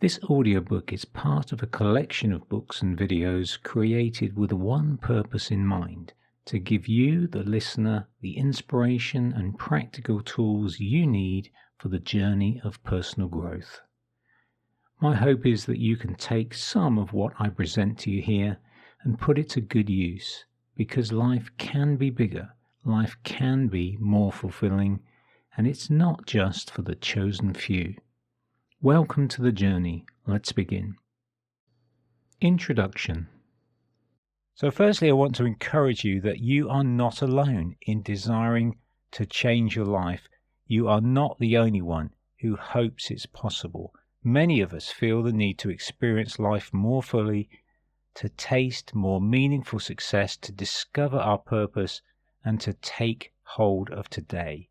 This audiobook is part of a collection of books and videos created with one purpose in mind: to give you, the listener, the inspiration and practical tools you need for the journey of personal growth. My hope is that you can take some of what I present to you here and put it to good use, because life can be bigger, life can be more fulfilling, and it's not just for the chosen few. Welcome to the journey. Let's begin. Introduction. So firstly, I want to encourage you that you are not alone in desiring to change your life. You are not the only one who hopes it's possible. Many of us feel the need to experience life more fully, to taste more meaningful success, to discover our purpose, and to take hold of today.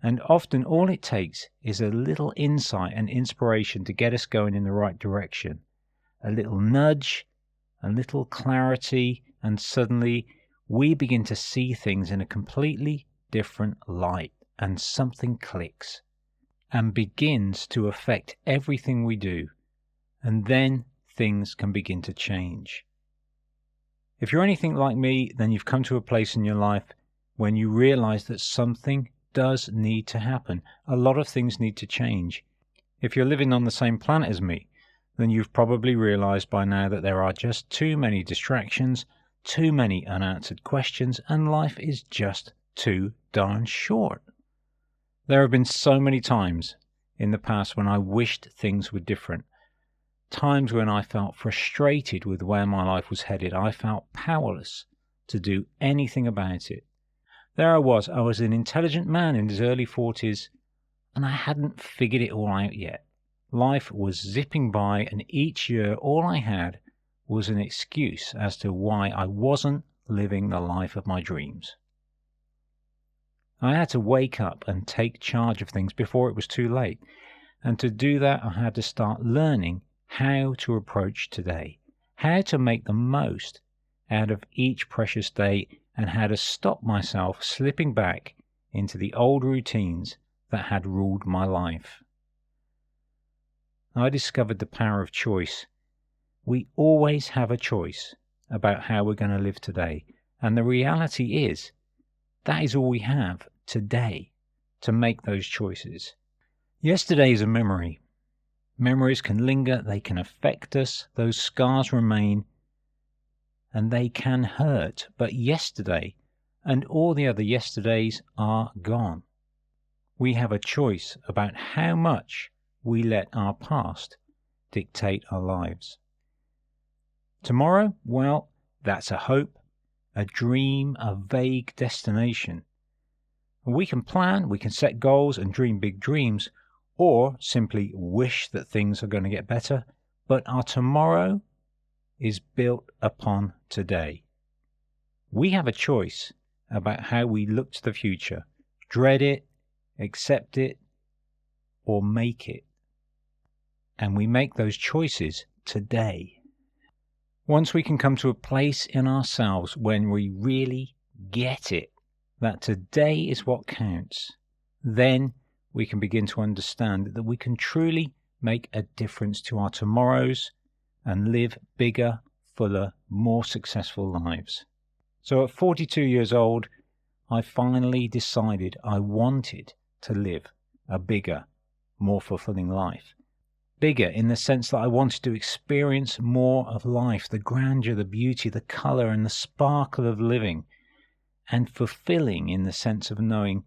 And often all it takes is a little insight and inspiration to get us going in the right direction. A little nudge, a little clarity, and suddenly we begin to see things in a completely different light, and something clicks and begins to affect everything we do. And then things can begin to change. If you're anything like me, then you've come to a place in your life when you realize that something does need to happen. A lot of things need to change. If you're living on the same planet as me, then you've probably realized by now that there are just too many distractions, too many unanswered questions, and life is just too darn short. There have been so many times in the past when I wished things were different. Times when I felt frustrated with where my life was headed. I felt powerless to do anything about it. There I was an intelligent man in his early 40s, and I hadn't figured it all out yet. Life was zipping by, and each year all I had was an excuse as to why I wasn't living the life of my dreams. I had to wake up and take charge of things before it was too late, and to do that I had to start learning how to approach today, how to make the most out of each precious day, and how to stop myself slipping back into the old routines that had ruled my life. I discovered the power of choice. We always have a choice about how we're going to live today, and the reality is that is all we have today to make those choices. Yesterday is a memory. Memories can linger, they can affect us, those scars remain, and they can hurt, but yesterday and all the other yesterdays are gone. We have a choice about how much we let our past dictate our lives. Tomorrow, well, that's a hope, a dream, a vague destination. We can plan, we can set goals and dream big dreams, or simply wish that things are going to get better, but our tomorrow is built upon today. We have a choice about how we look to the future, dread it, accept it, or make it. And we make those choices today. Once we can come to a place in ourselves when we really get it, that today is what counts, then we can begin to understand that we can truly make a difference to our tomorrows and live bigger, fuller, more successful lives. So at 42 years old, I finally decided I wanted to live a bigger, more fulfilling life. Bigger in the sense that I wanted to experience more of life, the grandeur, the beauty, the colour and the sparkle of living, and fulfilling in the sense of knowing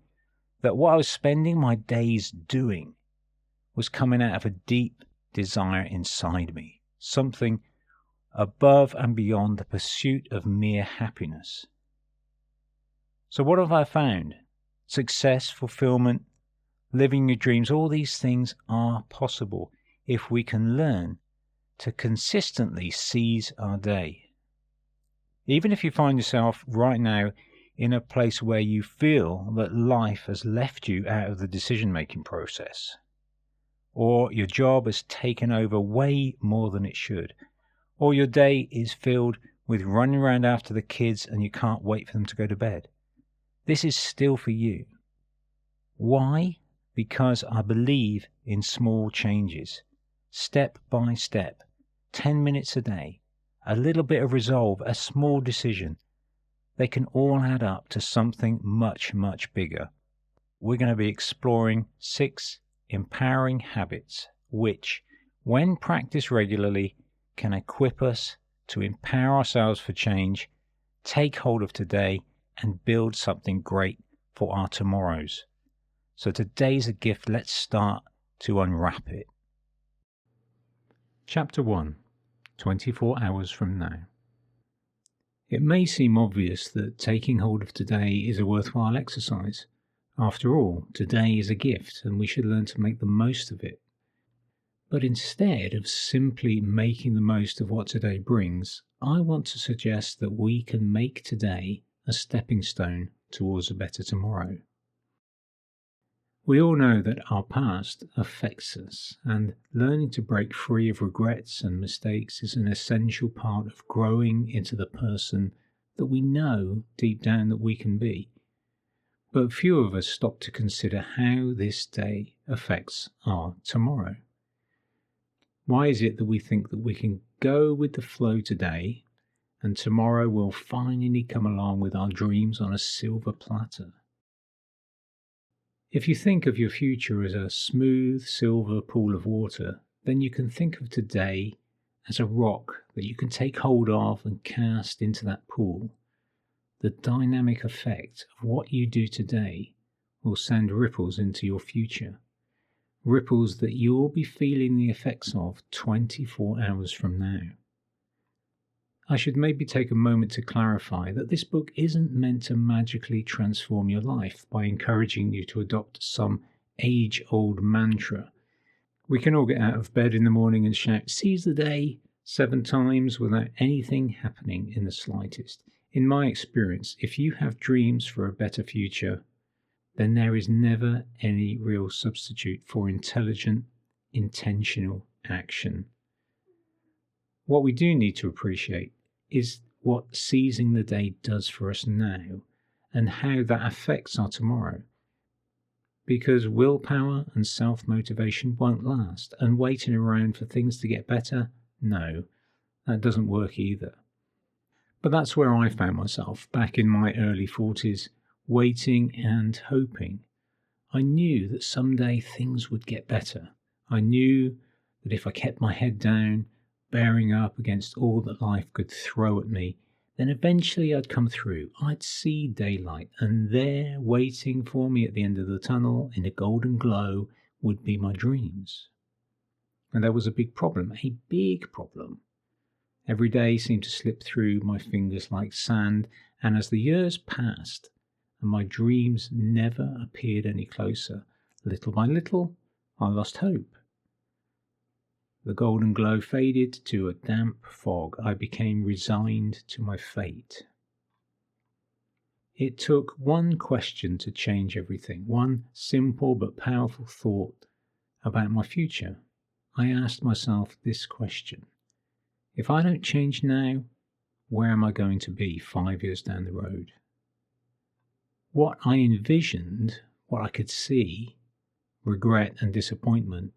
that what I was spending my days doing was coming out of a deep desire inside me, something above and beyond the pursuit of mere happiness. So what have I found? Success, fulfillment, living your dreams, all these things are possible if we can learn to consistently seize our day. Even if you find yourself right now in a place where you feel that life has left you out of the decision-making process, or your job has taken over way more than it should, or your day is filled with running around after the kids and you can't wait for them to go to bed, this is still for you. Why? Because I believe in small changes. step by step, 10 minutes a day, a little bit of resolve, a small decision, they can all add up to something much, much bigger. We're going to be exploring 6 empowering habits which, when practiced regularly, can equip us to empower ourselves for change, take hold of today, and build something great for our tomorrows. So today's a gift. Let's start to unwrap it. Chapter 1, 24 hours from now. It may seem obvious that taking hold of today is a worthwhile exercise. After all, today is a gift and we should learn to make the most of it. But instead of simply making the most of what today brings, I want to suggest that we can make today a stepping stone towards a better tomorrow. We all know that our past affects us, and learning to break free of regrets and mistakes is an essential part of growing into the person that we know deep down that we can be. But few of us stop to consider how this day affects our tomorrow. Why is it that we think that we can go with the flow today and tomorrow will finally come along with our dreams on a silver platter? If you think of your future as a smooth silver pool of water, then you can think of today as a rock that you can take hold of and cast into that pool. The dynamic effect of what you do today will send ripples into your future. Ripples that you'll be feeling the effects of 24 hours from now. I should maybe take a moment to clarify that this book isn't meant to magically transform your life by encouraging you to adopt some age-old mantra. We can all get out of bed in the morning and shout, "Seize the day," 7 times without anything happening in the slightest. In my experience, if you have dreams for a better future, then there is never any real substitute for intelligent, intentional action. What we do need to appreciate is what seizing the day does for us now and how that affects our tomorrow. Because willpower and self-motivation won't last, and waiting around for things to get better, no, that doesn't work either. But that's where I found myself back in my early 40s, waiting and hoping. I knew that someday things would get better. I knew that if I kept my head down, bearing up against all that life could throw at me, then eventually I'd come through. I'd see daylight, and there, waiting for me at the end of the tunnel in a golden glow, would be my dreams. And there was a big problem. Every day seemed to slip through my fingers like sand, and as the years passed, and my dreams never appeared any closer, little by little, I lost hope. The golden glow faded to a damp fog. I became resigned to my fate. It took one question to change everything, one simple but powerful thought about my future. I asked myself this question: if I don't change now, where am I going to be 5 years down the road? What I envisioned, what I could see, regret and disappointment,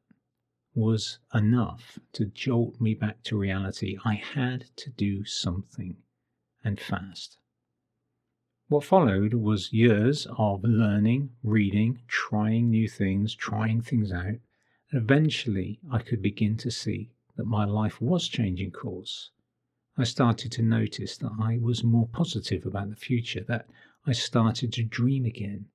was enough to jolt me back to reality. I had to do something, and fast. What followed was years of learning, reading, trying new things, trying things out. Eventually, I could begin to see that my life was changing course. I started to notice that I was more positive about the future, that I started to dream again,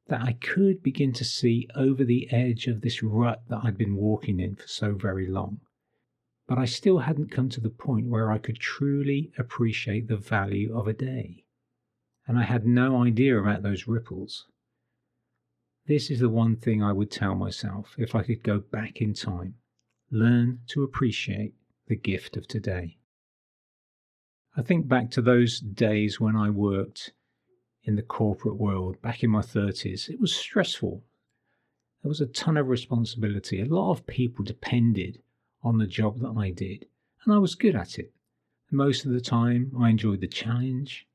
that I could begin to see over the edge of this rut that I'd been walking in for so very long. But I still hadn't come to the point where I could truly appreciate the value of a day. And I had no idea about those ripples. This is the one thing I would tell myself if I could go back in time. Learn to appreciate the gift of today. I think back to those days when I worked in the corporate world, back in my 30s. It was stressful. There was a ton of responsibility. A lot of people depended on the job that I did, and I was good at it. Most of the time, I enjoyed the challenge,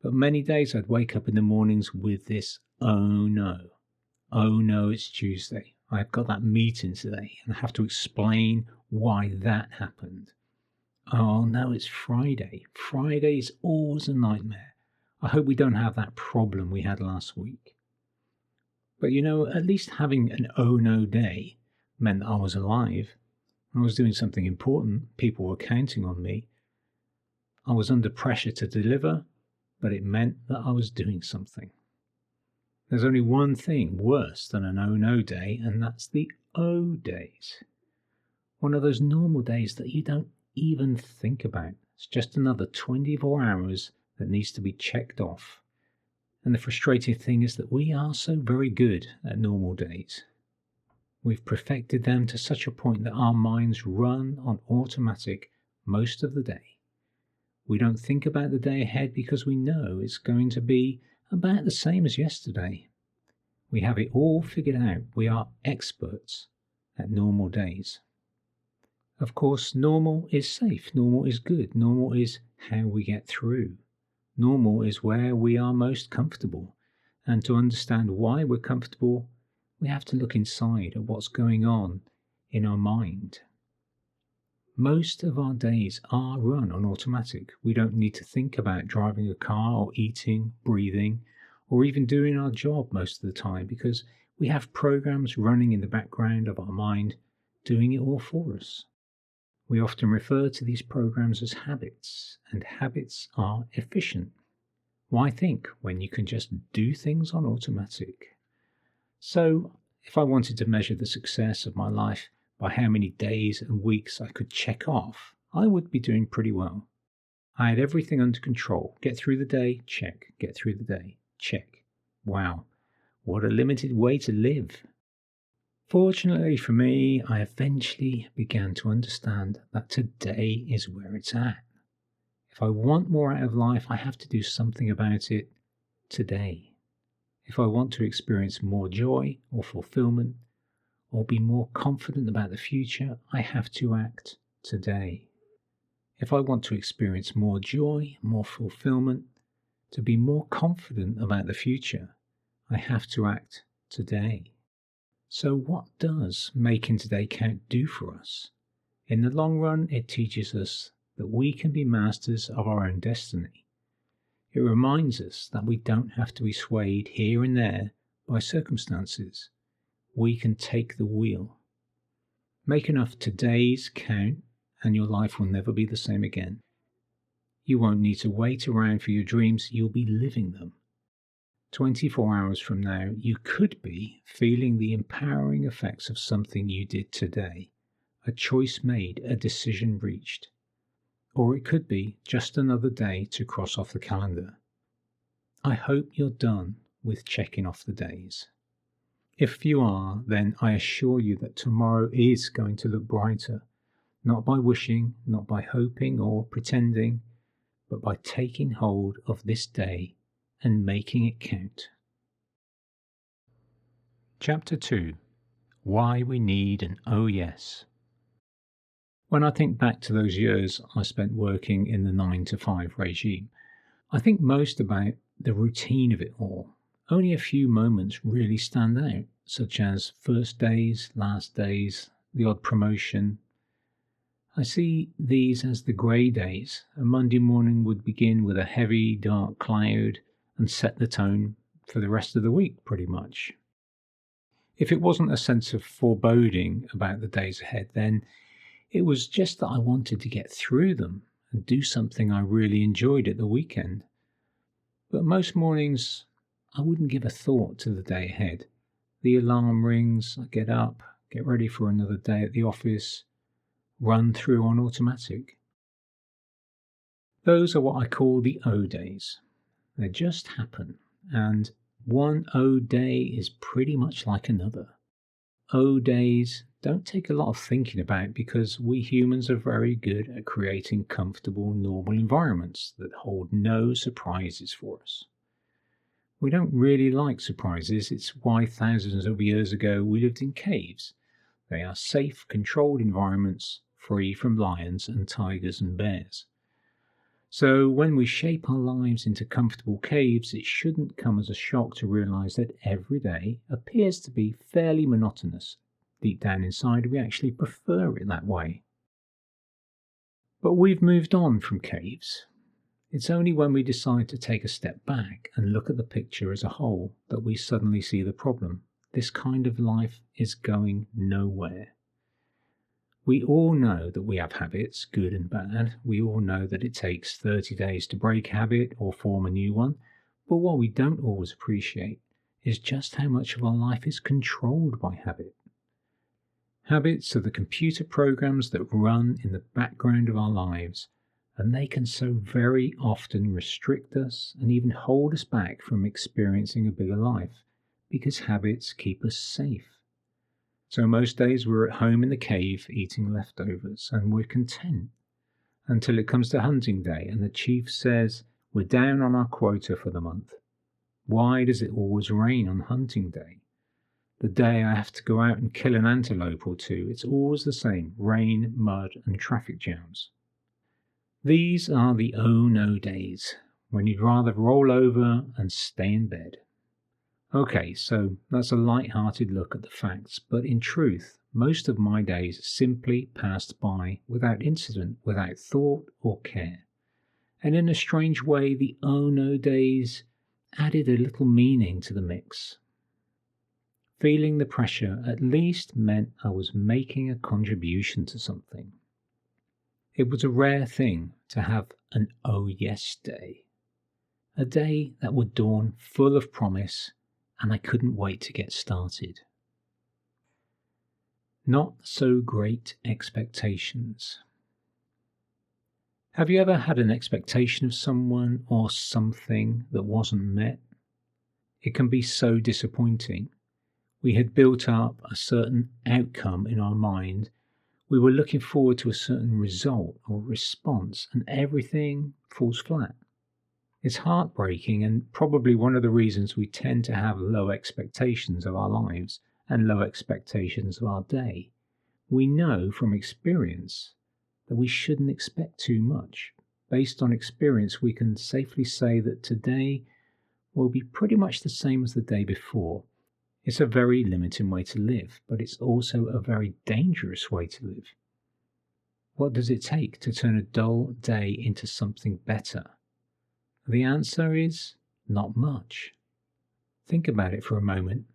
but many days I'd wake up in the mornings with this, oh no, it's Tuesday. I've got that meeting today and I have to explain why that happened. Oh no, it's Friday. Friday is always a nightmare. I hope we don't have that problem we had last week. But at least having an oh no day meant that I was alive. I was doing something important. People were counting on me. I was under pressure to deliver, but it meant that I was doing something. There's only one thing worse than an oh no day, and that's the O days. One of those normal days that you don't even think about. It's just another 24 hours that needs to be checked off. And the frustrating thing is that we are so very good at normal days. We've perfected them to such a point that our minds run on automatic most of the day. We don't think about the day ahead because we know it's going to be about the same as yesterday. We have it all figured out. We are experts at normal days. Of course, normal is safe. Normal is good. Normal is how we get through. Normal is where we are most comfortable. And to understand why we're comfortable, we have to look inside at what's going on in our mind. Most of our days are run on automatic. We don't need to think about driving a car or eating, breathing, or even doing our job most of the time because we have programs running in the background of our mind doing it all for us. We often refer to these programs as habits, and habits are efficient. Why think when you can just do things on automatic? So, if I wanted to measure the success of my life by how many days and weeks I could check off, I would be doing pretty well. I had everything under control. Get through the day, check. Get through the day, check. Wow, what a limited way to live. Fortunately for me, I eventually began to understand that today is where it's at. If I want more out of life, I have to do something about it today. If I want to experience more joy or fulfillment, or be more confident about the future, I have to act today. If I want to experience more joy, more fulfillment, to be more confident about the future, I have to act today. So what does making today count do for us? In the long run, it teaches us that we can be masters of our own destiny. It reminds us that we don't have to be swayed here and there by circumstances. We can take the wheel. Make enough todays count and your life will never be the same again. You won't need to wait around for your dreams, you'll be living them. 24 hours from now, you could be feeling the empowering effects of something you did today, a choice made, a decision reached. Or it could be just another day to cross off the calendar. I hope you're done with checking off the days. If you are, then I assure you that tomorrow is going to look brighter, not by wishing, not by hoping or pretending, but by taking hold of this day and making it count. Chapter 2. Why we need an oh yes. When I think back to those years I spent working in the 9-to-5 regime, I think most about the routine of it all. Only a few moments really stand out, such as first days, last days, the odd promotion. I see these as the grey days. A Monday morning would begin with a heavy, dark cloud and set the tone for the rest of the week, pretty much. If it wasn't a sense of foreboding about the days ahead, then it was just that I wanted to get through them and do something I really enjoyed at the weekend. But most mornings, I wouldn't give a thought to the day ahead. The alarm rings, I get up, get ready for another day at the office, run through on automatic. Those are what I call the O days. They just happen, and one O day is pretty much like another. O days don't take a lot of thinking about because we humans are very good at creating comfortable, normal environments that hold no surprises for us. We don't really like surprises. It's why thousands of years ago we lived in caves. They are safe, controlled environments free from lions and tigers and bears. So when we shape our lives into comfortable caves, it shouldn't come as a shock to realize that every day appears to be fairly monotonous. Deep down inside, we actually prefer it that way. But we've moved on from caves. It's only when we decide to take a step back and look at the picture as a whole that we suddenly see the problem. This kind of life is going nowhere. We all know that we have habits, good and bad. We all know that it takes 30 days to break a habit or form a new one. But what we don't always appreciate is just how much of our life is controlled by habit. Habits are the computer programs that run in the background of our lives, and they can so very often restrict us and even hold us back from experiencing a bigger life, because habits keep us safe. So most days we're at home in the cave eating leftovers, and we're content until it comes to hunting day and the chief says we're down on our quota for the month. Why does it always rain on hunting day? The day I have to go out and kill an antelope or two, it's always the same: rain, mud and traffic jams. These are the oh no days, when you'd rather roll over and stay in bed. Okay, so that's a light-hearted look at the facts, but in truth, most of my days simply passed by without incident, without thought or care. And in a strange way, the oh no days added a little meaning to the mix. Feeling the pressure at least meant I was making a contribution to something. It was a rare thing to have an oh yes day. A day that would dawn full of promise, and I couldn't wait to get started. Not so great expectations. Have you ever had an expectation of someone or something that wasn't met? It can be so disappointing. We had built up a certain outcome in our mind. We were looking forward to a certain result or response, and everything falls flat. It's heartbreaking, and probably one of the reasons we tend to have low expectations of our lives and low expectations of our day. We know from experience that we shouldn't expect too much. Based on experience, we can safely say that today will be pretty much the same as the day before. It's a very limiting way to live, but it's also a very dangerous way to live. What does it take to turn a dull day into something better? The answer is not much. Think about it for a moment.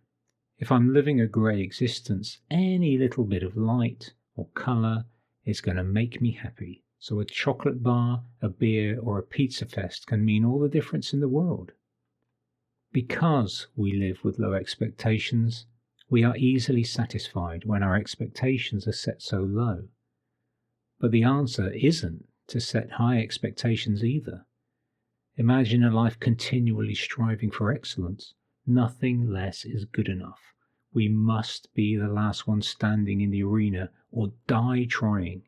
If I'm living a grey existence, any little bit of light or colour is going to make me happy. So a chocolate bar, a beer or a pizza fest can mean all the difference in the world. Because we live with low expectations, we are easily satisfied when our expectations are set so low. But the answer isn't to set high expectations either. Imagine a life continually striving for excellence. Nothing less is good enough. We must be the last one standing in the arena or die trying.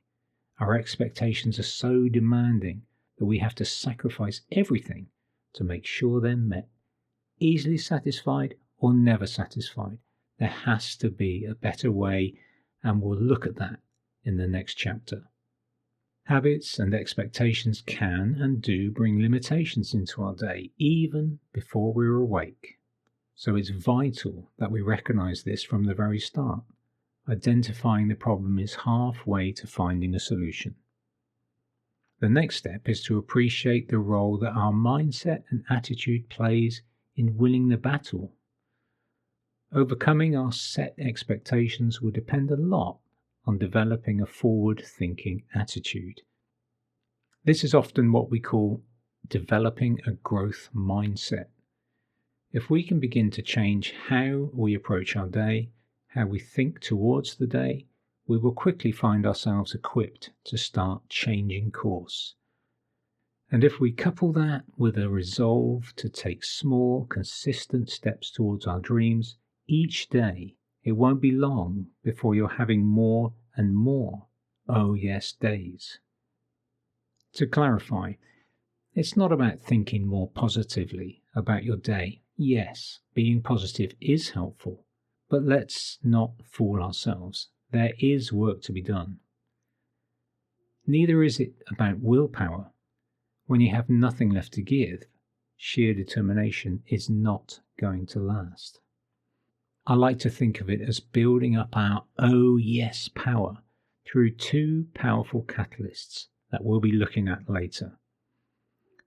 Our expectations are so demanding that we have to sacrifice everything to make sure they're met. Easily satisfied or never satisfied. There has to be a better way, and we'll look at that in the next chapter. Habits and expectations can and do bring limitations into our day, even before we're awake. So it's vital that we recognize this from the very start. Identifying the problem is halfway to finding a solution. The next step is to appreciate the role that our mindset and attitude plays in winning the battle. Overcoming our set expectations will depend a lot on developing a forward-thinking attitude. This is often what we call developing a growth mindset. If we can begin to change how we approach our day, how we think towards the day, we will quickly find ourselves equipped to start changing course. And if we couple that with a resolve to take small, consistent steps towards our dreams each day, it won't be long before you're having more and more oh yes days. To clarify, it's not about thinking more positively about your day. Yes, being positive is helpful, but let's not fool ourselves. There is work to be done. Neither is it about willpower. When you have nothing left to give, sheer determination is not going to last. I like to think of it as building up our oh yes power through two powerful catalysts that we'll be looking at later.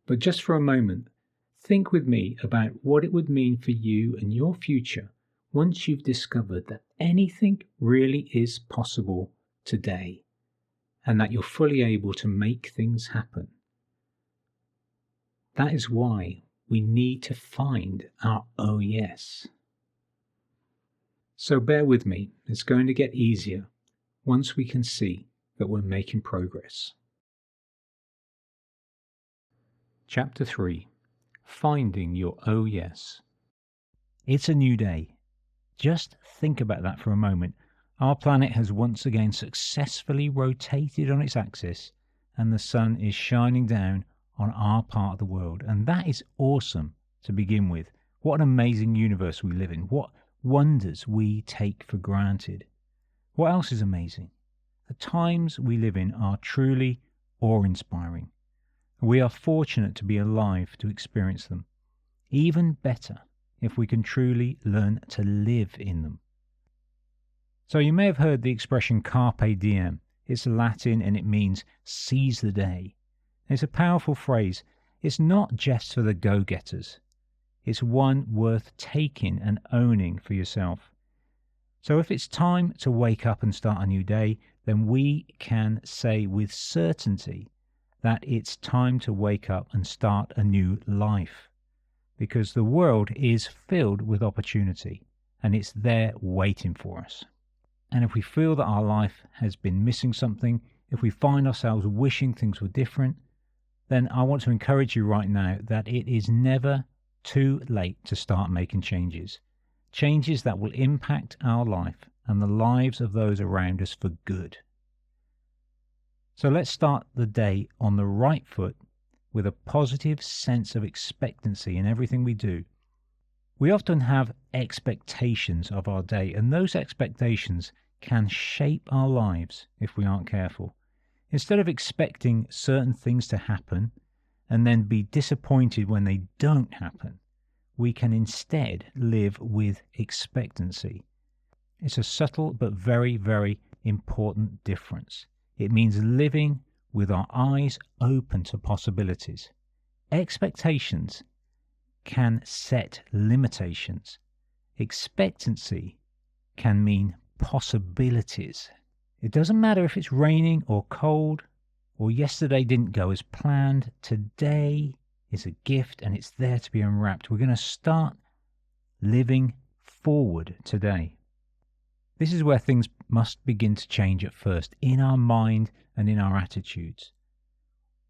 But just for a moment, think with me about what it would mean for you and your future once you've discovered that anything really is possible today and that you're fully able to make things happen. That is why we need to find our oh yes. So bear with me, it's going to get easier once we can see that we're making progress. Chapter 3. Finding your oh yes. It's a new day. Just think about that for a moment. Our planet has once again successfully rotated on its axis, and the sun is shining down on our part of the world. And that is awesome to begin with. What an amazing universe we live in. What wonders we take for granted. What else is amazing? The times we live in are truly awe-inspiring. We are fortunate to be alive to experience them. Even better if we can truly learn to live in them. So you may have heard the expression carpe diem. It's Latin and it means seize the day. It's a powerful phrase. It's not just for the go-getters. It's one worth taking and owning for yourself. So if it's time to wake up and start a new day, then we can say with certainty that it's time to wake up and start a new life. Because the world is filled with opportunity and it's there waiting for us. And if we feel that our life has been missing something, if we find ourselves wishing things were different, then I want to encourage you right now that it is never too late to start making changes. Changes that will impact our life and the lives of those around us for good. So let's start the day on the right foot with a positive sense of expectancy in everything we do. We often have expectations of our day, and those expectations can shape our lives if we aren't careful. Instead of expecting certain things to happen and then be disappointed when they don't happen, we can instead live with expectancy. It's a subtle but very, very important difference. It means living with our eyes open to possibilities. Expectations can set limitations. Expectancy can mean possibilities. It doesn't matter if it's raining or cold or yesterday didn't go as planned. Today is a gift and it's there to be unwrapped. We're going to start living forward today. This is where things must begin to change at first, in our mind and in our attitudes.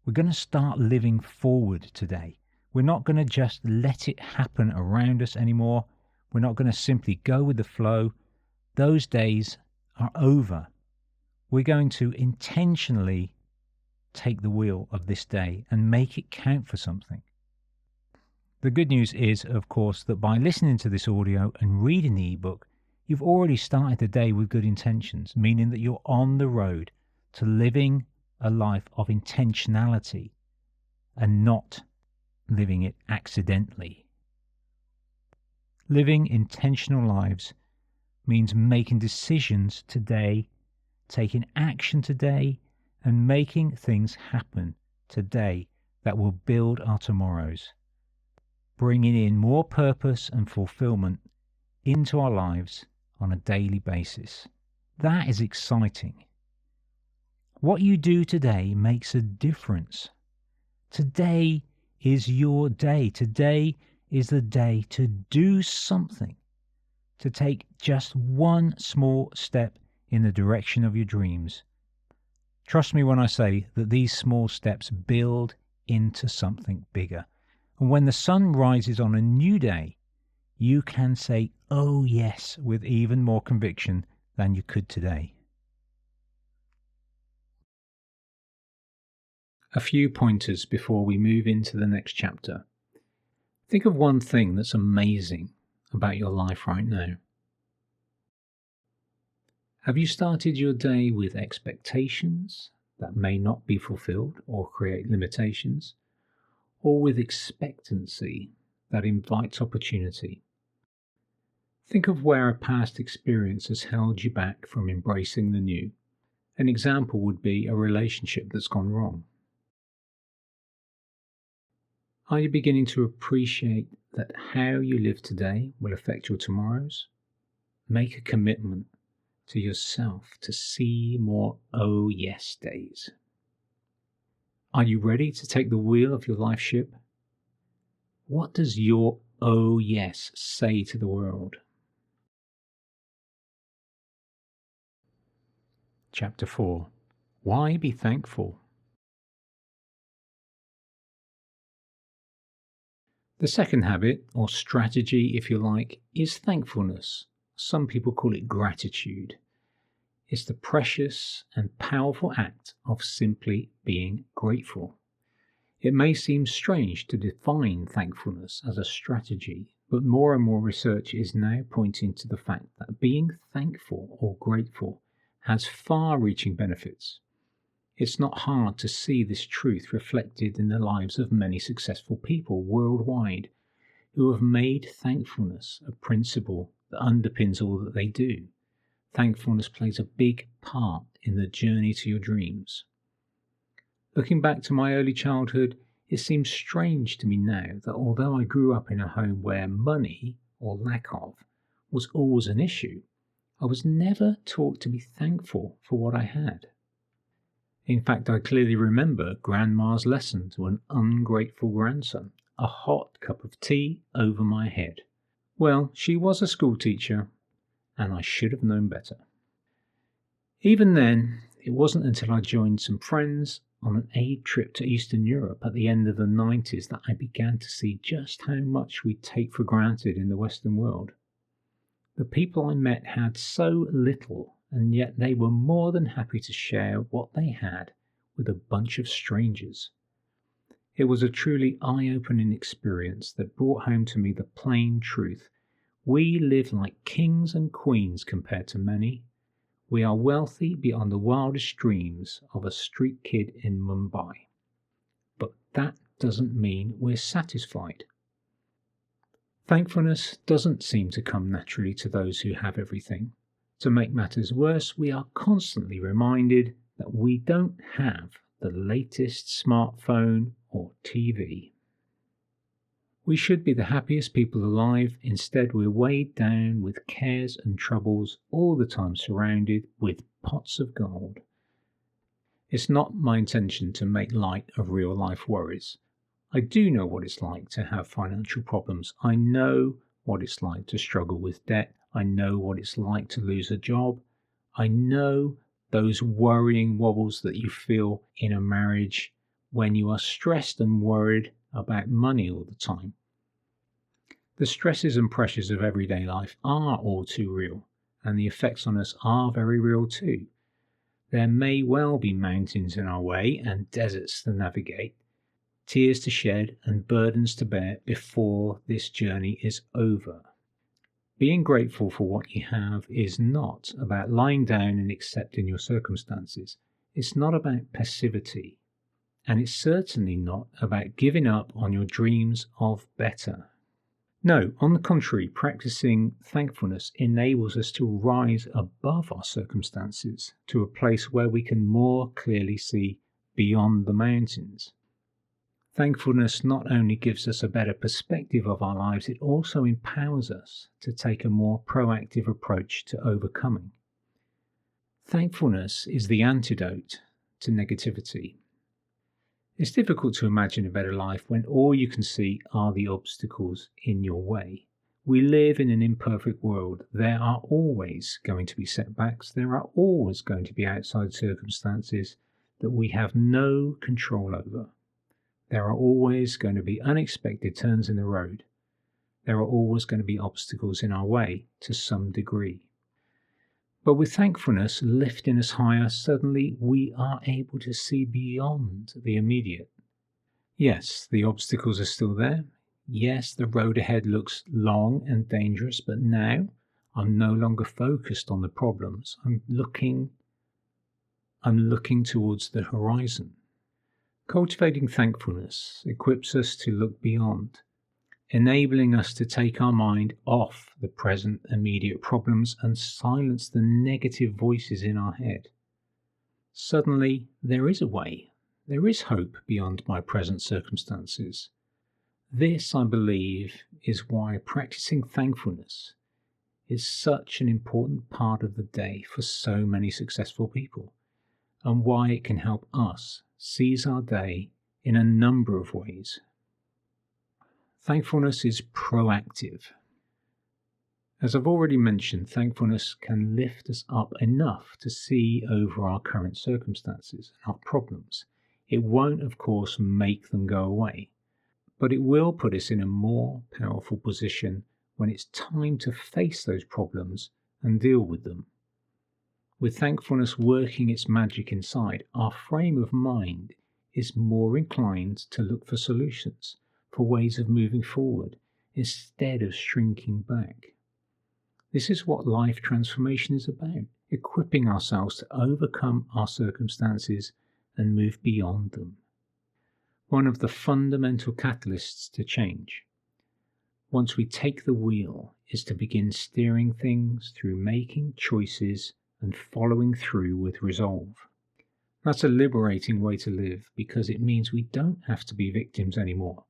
We're going to start living forward today. We're not going to just let it happen around us anymore. We're not going to simply go with the flow. Those days are over. We're going to intentionally take the wheel of this day and make it count for something. The good news is, of course, that by listening to this audio and reading the ebook, you've already started the day with good intentions, meaning that you're on the road to living a life of intentionality and not living it accidentally. Living intentional lives means making decisions today, taking action today, and making things happen today that will build our tomorrows, bringing in more purpose and fulfillment into our lives on a daily basis. That is exciting. What you do today makes a difference. Today is your day. Today is the day to do something, to take just one small step in the direction of your dreams. Trust me when I say that these small steps build into something bigger. And when the sun rises on a new day, you can say, oh yes, with even more conviction than you could today. A few pointers before we move into the next chapter. Think of one thing that's amazing about your life right now. Have you started your day with expectations that may not be fulfilled or create limitations? or with expectancy that invites opportunity? Think of where a past experience has held you back from embracing the new. An example would be a relationship that's gone wrong. Are you beginning to appreciate that how you live today will affect your tomorrows? Make a commitment to yourself to see more oh yes days. Are you ready to take the wheel of your life ship? What does your oh yes say to the world? Chapter 4. Why be thankful? The second habit, or strategy if you like, is thankfulness. Some people call it gratitude. It's the precious and powerful act of simply being grateful. It may seem strange to define thankfulness as a strategy, but more and more research is now pointing to the fact that being thankful or grateful has far-reaching benefits. It's not hard to see this truth reflected in the lives of many successful people worldwide who have made thankfulness a principle that underpins all that they do. Thankfulness plays a big part in the journey to your dreams. Looking back to my early childhood, it seems strange to me now that although I grew up in a home where money, or lack of, was always an issue, I was never taught to be thankful for what I had. In fact, I clearly remember Grandma's lesson to an ungrateful grandson, a hot cup of tea over my head. Well, she was a school teacher, and I should have known better. Even then, it wasn't until I joined some friends on an aid trip to Eastern Europe at the end of the 90s that I began to see just how much we take for granted in the Western world. The people I met had so little, and yet they were more than happy to share what they had with a bunch of strangers. It was a truly eye-opening experience that brought home to me the plain truth. We live like kings and queens compared to many. We are wealthy beyond the wildest dreams of a street kid in Mumbai. But that doesn't mean we're satisfied. Thankfulness doesn't seem to come naturally to those who have everything. To make matters worse, we are constantly reminded that we don't have the latest smartphone or TV. We should be the happiest people alive. Instead, we're weighed down with cares and troubles, all the time surrounded with pots of gold. It's not my intention to make light of real life worries. I do know what it's like to have financial problems. I know what it's like to struggle with debt. I know what it's like to lose a job. I know those worrying wobbles that you feel in a marriage when you are stressed and worried about money all the time. The stresses and pressures of everyday life are all too real, and the effects on us are very real too. There may well be mountains in our way and deserts to navigate, tears to shed and burdens to bear before this journey is over. Being grateful for what you have is not about lying down and accepting your circumstances. It's not about passivity. And it's certainly not about giving up on your dreams of better. No, on the contrary, practicing thankfulness enables us to rise above our circumstances to a place where we can more clearly see beyond the mountains. Thankfulness not only gives us a better perspective of our lives, it also empowers us to take a more proactive approach to overcoming. Thankfulness is the antidote to negativity. It's difficult to imagine a better life when all you can see are the obstacles in your way. We live in an imperfect world. There are always going to be setbacks. There are always going to be outside circumstances that we have no control over. There are always going to be unexpected turns in the road. There are always going to be obstacles in our way to some degree. But with thankfulness lifting us higher, suddenly we are able to see beyond the immediate. Yes, the obstacles are still there. Yes, the road ahead looks long and dangerous, but now I'm no longer focused on the problems. I'm looking towards the horizon. Cultivating thankfulness equips us to look beyond, enabling us to take our mind off the present immediate problems and silence the negative voices in our head. Suddenly, there is a way. There is hope beyond my present circumstances. This, I believe, is why practicing thankfulness is such an important part of the day for so many successful people, and why it can help us seize our day in a number of ways. Thankfulness is proactive. As I've already mentioned, thankfulness can lift us up enough to see over our current circumstances and our problems. It won't, of course, make them go away, but it will put us in a more powerful position when it's time to face those problems and deal with them. With thankfulness working its magic inside, our frame of mind is more inclined to look for solutions, for ways of moving forward, instead of shrinking back. This is what life transformation is about, equipping ourselves to overcome our circumstances and move beyond them. One of the fundamental catalysts to change, once we take the wheel, is to begin steering things through making choices and following through with resolve. That's a liberating way to live because it means we don't have to be victims anymore.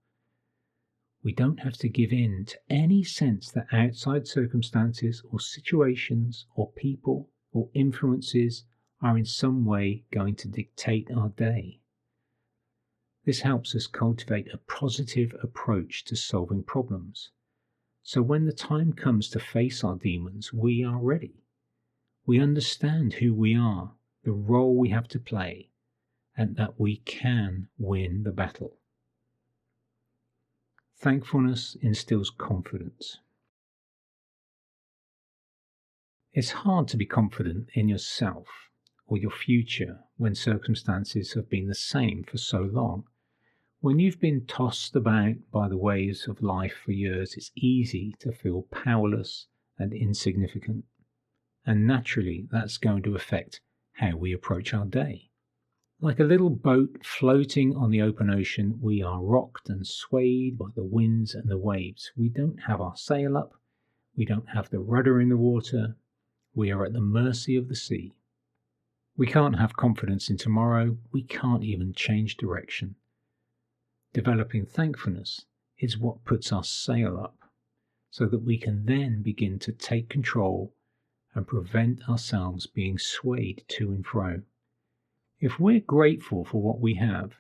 We don't have to give in to any sense that outside circumstances or situations or people or influences are in some way going to dictate our day. This helps us cultivate a positive approach to solving problems. So when the time comes to face our demons, we are ready. We understand who we are, the role we have to play, and that we can win the battle. Thankfulness instills confidence. It's hard to be confident in yourself or your future when circumstances have been the same for so long. When you've been tossed about by the waves of life for years, it's easy to feel powerless and insignificant. And naturally, that's going to affect how we approach our day. Like a little boat floating on the open ocean, we are rocked and swayed by the winds and the waves. We don't have our sail up. We don't have the rudder in the water. We are at the mercy of the sea. We can't have confidence in tomorrow. We can't even change direction. Developing thankfulness is what puts our sail up, so that we can then begin to take control and prevent ourselves being swayed to and fro. If we're grateful for what we have,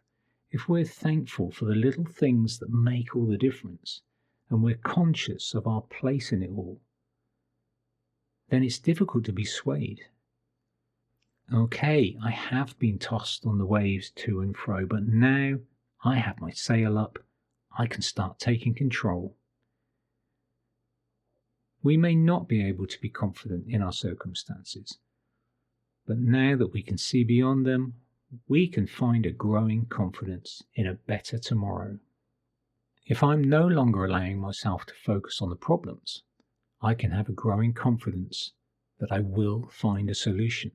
if we're thankful for the little things that make all the difference, and we're conscious of our place in it all, then it's difficult to be swayed. Okay, I have been tossed on the waves to and fro, but now I have my sail up. I can start taking control. We may not be able to be confident in our circumstances, but now that we can see beyond them, we can find a growing confidence in a better tomorrow. If I'm no longer allowing myself to focus on the problems, I can have a growing confidence that I will find a solution.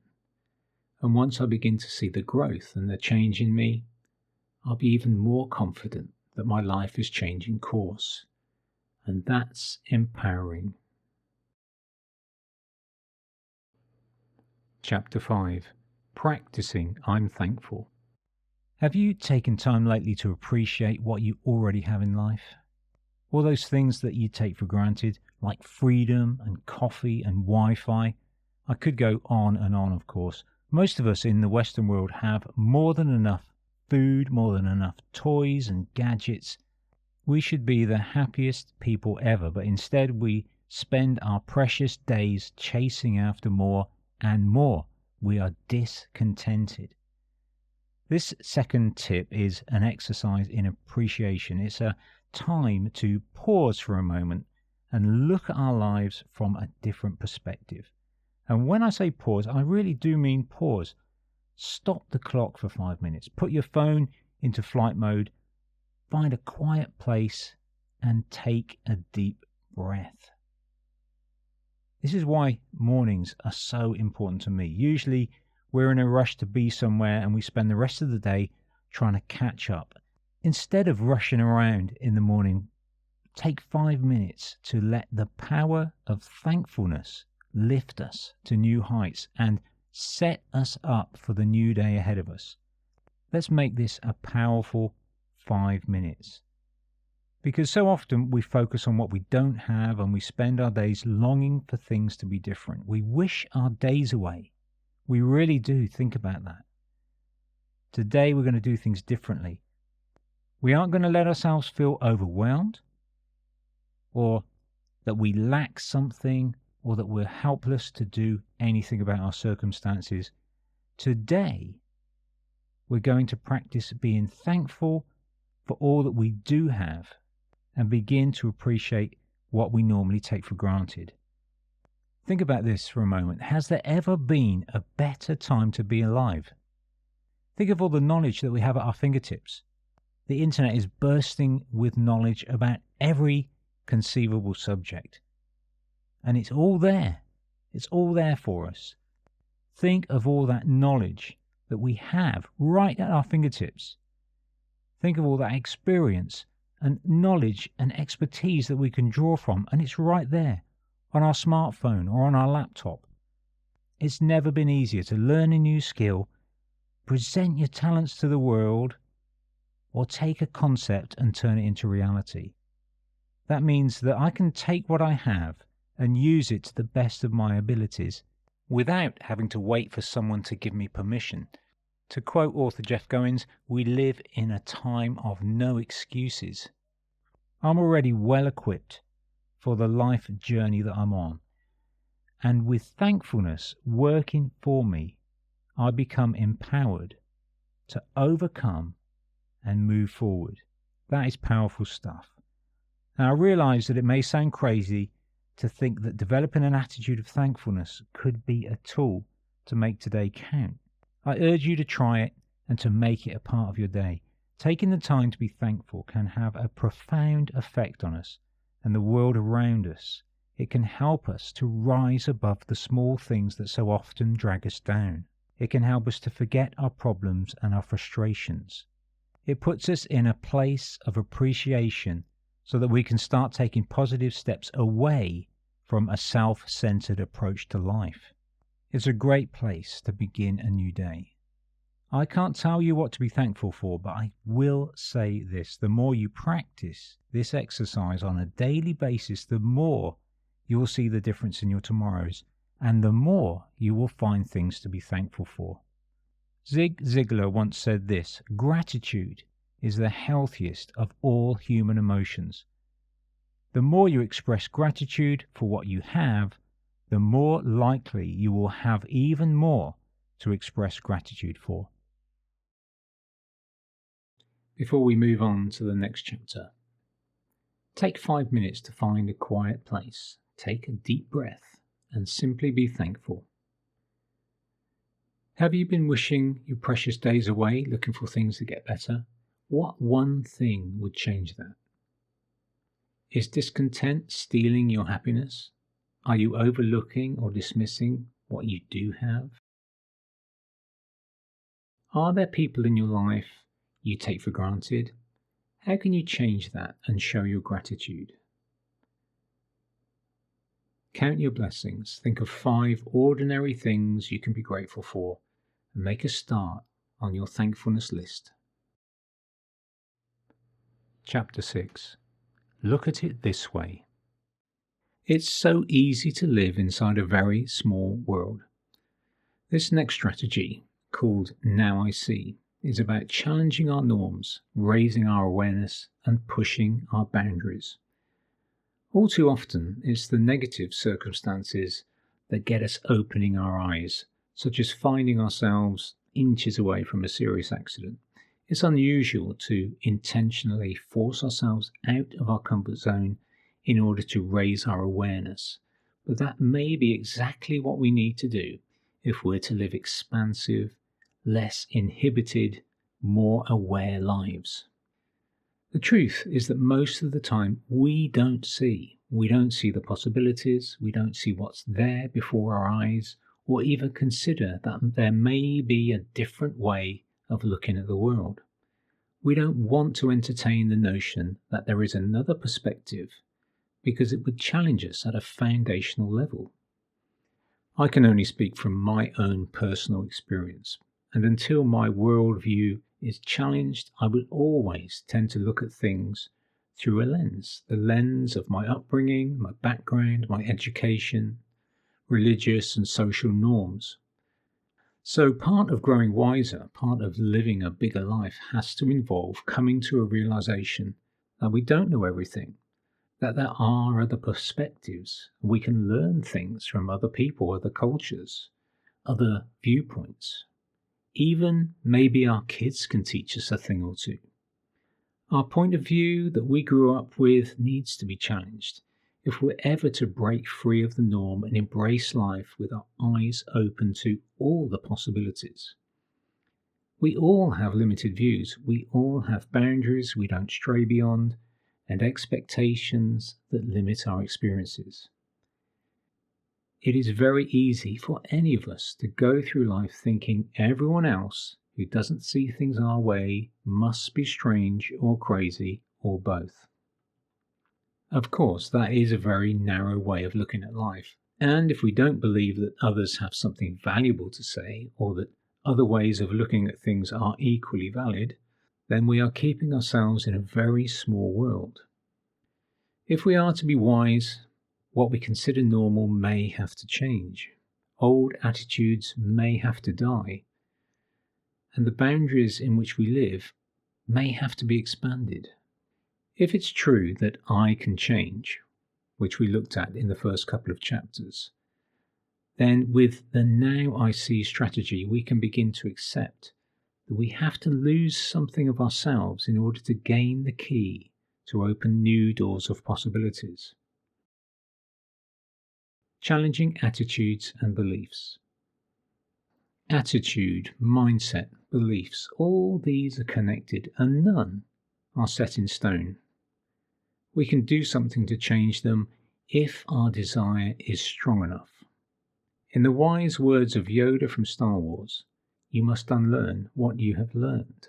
And once I begin to see the growth and the change in me, I'll be even more confident that my life is changing course. And that's empowering. Chapter 5. Practicing I'm Thankful. Have you taken time lately to appreciate what you already have in life? All those things that you take for granted, like freedom and coffee and Wi-Fi. I could go on and on, of course. Most of us in the Western world have more than enough food, more than enough toys and gadgets. We should be the happiest people ever, but instead we spend our precious days chasing after more and more. We are discontented. This second tip is an exercise in appreciation. It's a time to pause for a moment and look at our lives from a different perspective. And when I say pause, I really do mean pause. Stop the clock for 5 minutes. Put your phone into flight mode. Find a quiet place and take a deep breath. This is why mornings are so important to me. Usually we're in a rush to be somewhere and we spend the rest of the day trying to catch up. Instead of rushing around in the morning, take 5 minutes to let the power of thankfulness lift us to new heights and set us up for the new day ahead of us. Let's make this a powerful 5 minutes. Because so often we focus on what we don't have and we spend our days longing for things to be different. We wish our days away. We really do. Think about that. Today we're going to do things differently. We aren't going to let ourselves feel overwhelmed or that we lack something or that we're helpless to do anything about our circumstances. Today we're going to practice being thankful for all that we do have and begin to appreciate what we normally take for granted. Think about this for a moment. Has there ever been a better time to be alive? Think of all the knowledge that we have at our fingertips. The internet is bursting with knowledge about every conceivable subject. And it's all there. It's all there for us. Think of all that knowledge that we have right at our fingertips. Think of all that experience and knowledge and expertise that we can draw from, and it's right there on our smartphone or on our laptop. It's never been easier to learn a new skill, present your talents to the world, or take a concept and turn it into reality. That means that I can take what I have and use it to the best of my abilities without having to wait for someone to give me permission. To quote author Jeff Goins, we live in a time of no excuses. I'm already well equipped for the life journey that I'm on. And with thankfulness working for me, I become empowered to overcome and move forward. That is powerful stuff. Now, I realize that it may sound crazy to think that developing an attitude of thankfulness could be a tool to make today count. I urge you to try it and to make it a part of your day. Taking the time to be thankful can have a profound effect on us and the world around us. It can help us to rise above the small things that so often drag us down. It can help us to forget our problems and our frustrations. It puts us in a place of appreciation so that we can start taking positive steps away from a self-centered approach to life. It's a great place to begin a new day. I can't tell you what to be thankful for, but I will say this. The more you practice this exercise on a daily basis, the more you will see the difference in your tomorrows, and the more you will find things to be thankful for. Zig Ziglar once said this: gratitude is the healthiest of all human emotions. The more you express gratitude for what you have, the more likely you will have even more to express gratitude for. Before we move on to the next chapter, take 5 minutes to find a quiet place. Take a deep breath and simply be thankful. Have you been wishing your precious days away, looking for things to get better? What one thing would change that? Is discontent stealing your happiness? Are you overlooking or dismissing what you do have? Are there people in your life you take for granted? How can you change that and show your gratitude? Count your blessings. Think of 5 ordinary things you can be grateful for and make a start on your thankfulness list. Chapter 6. Look at it this way. It's so easy to live inside a very small world. This next strategy, called Now I See, is about challenging our norms, raising our awareness, and pushing our boundaries. All too often, it's the negative circumstances that get us opening our eyes, such as finding ourselves inches away from a serious accident. It's unusual to intentionally force ourselves out of our comfort zone in order to raise our awareness, but that may be exactly what we need to do if we're to live expansive, less inhibited, more aware lives. The truth is that most of the time we don't see the possibilities, we don't see what's there before our eyes, or even consider that there may be a different way of looking at the world. We don't want to entertain the notion that there is another perspective because it would challenge us at a foundational level. I can only speak from my own personal experience, and until my worldview is challenged, I will always tend to look at things through a lens, the lens of my upbringing, my background, my education, religious and social norms. So part of growing wiser, part of living a bigger life has to involve coming to a realization that we don't know everything, that there are other perspectives. We can learn things from other people, other cultures, other viewpoints. Even maybe our kids can teach us a thing or two. Our point of view that we grew up with needs to be challenged if we're ever to break free of the norm and embrace life with our eyes open to all the possibilities. We all have limited views. We all have boundaries we don't stray beyond, and expectations that limit our experiences. It is very easy for any of us to go through life thinking everyone else who doesn't see things our way must be strange or crazy or both. Of course, that is a very narrow way of looking at life, and if we don't believe that others have something valuable to say or that other ways of looking at things are equally valid, then we are keeping ourselves in a very small world. If we are to be wise, what we consider normal may have to change. Old attitudes may have to die, and the boundaries in which we live may have to be expanded. If it's true that I can change, which we looked at in the first couple of chapters, then with the Now I See strategy, we can begin to accept that we have to lose something of ourselves in order to gain the key to open new doors of possibilities. Challenging attitudes and beliefs. Attitude, mindset, beliefs, all these are connected and none are set in stone. We can do something to change them if our desire is strong enough. In the wise words of Yoda from Star Wars, you must unlearn what you have learned.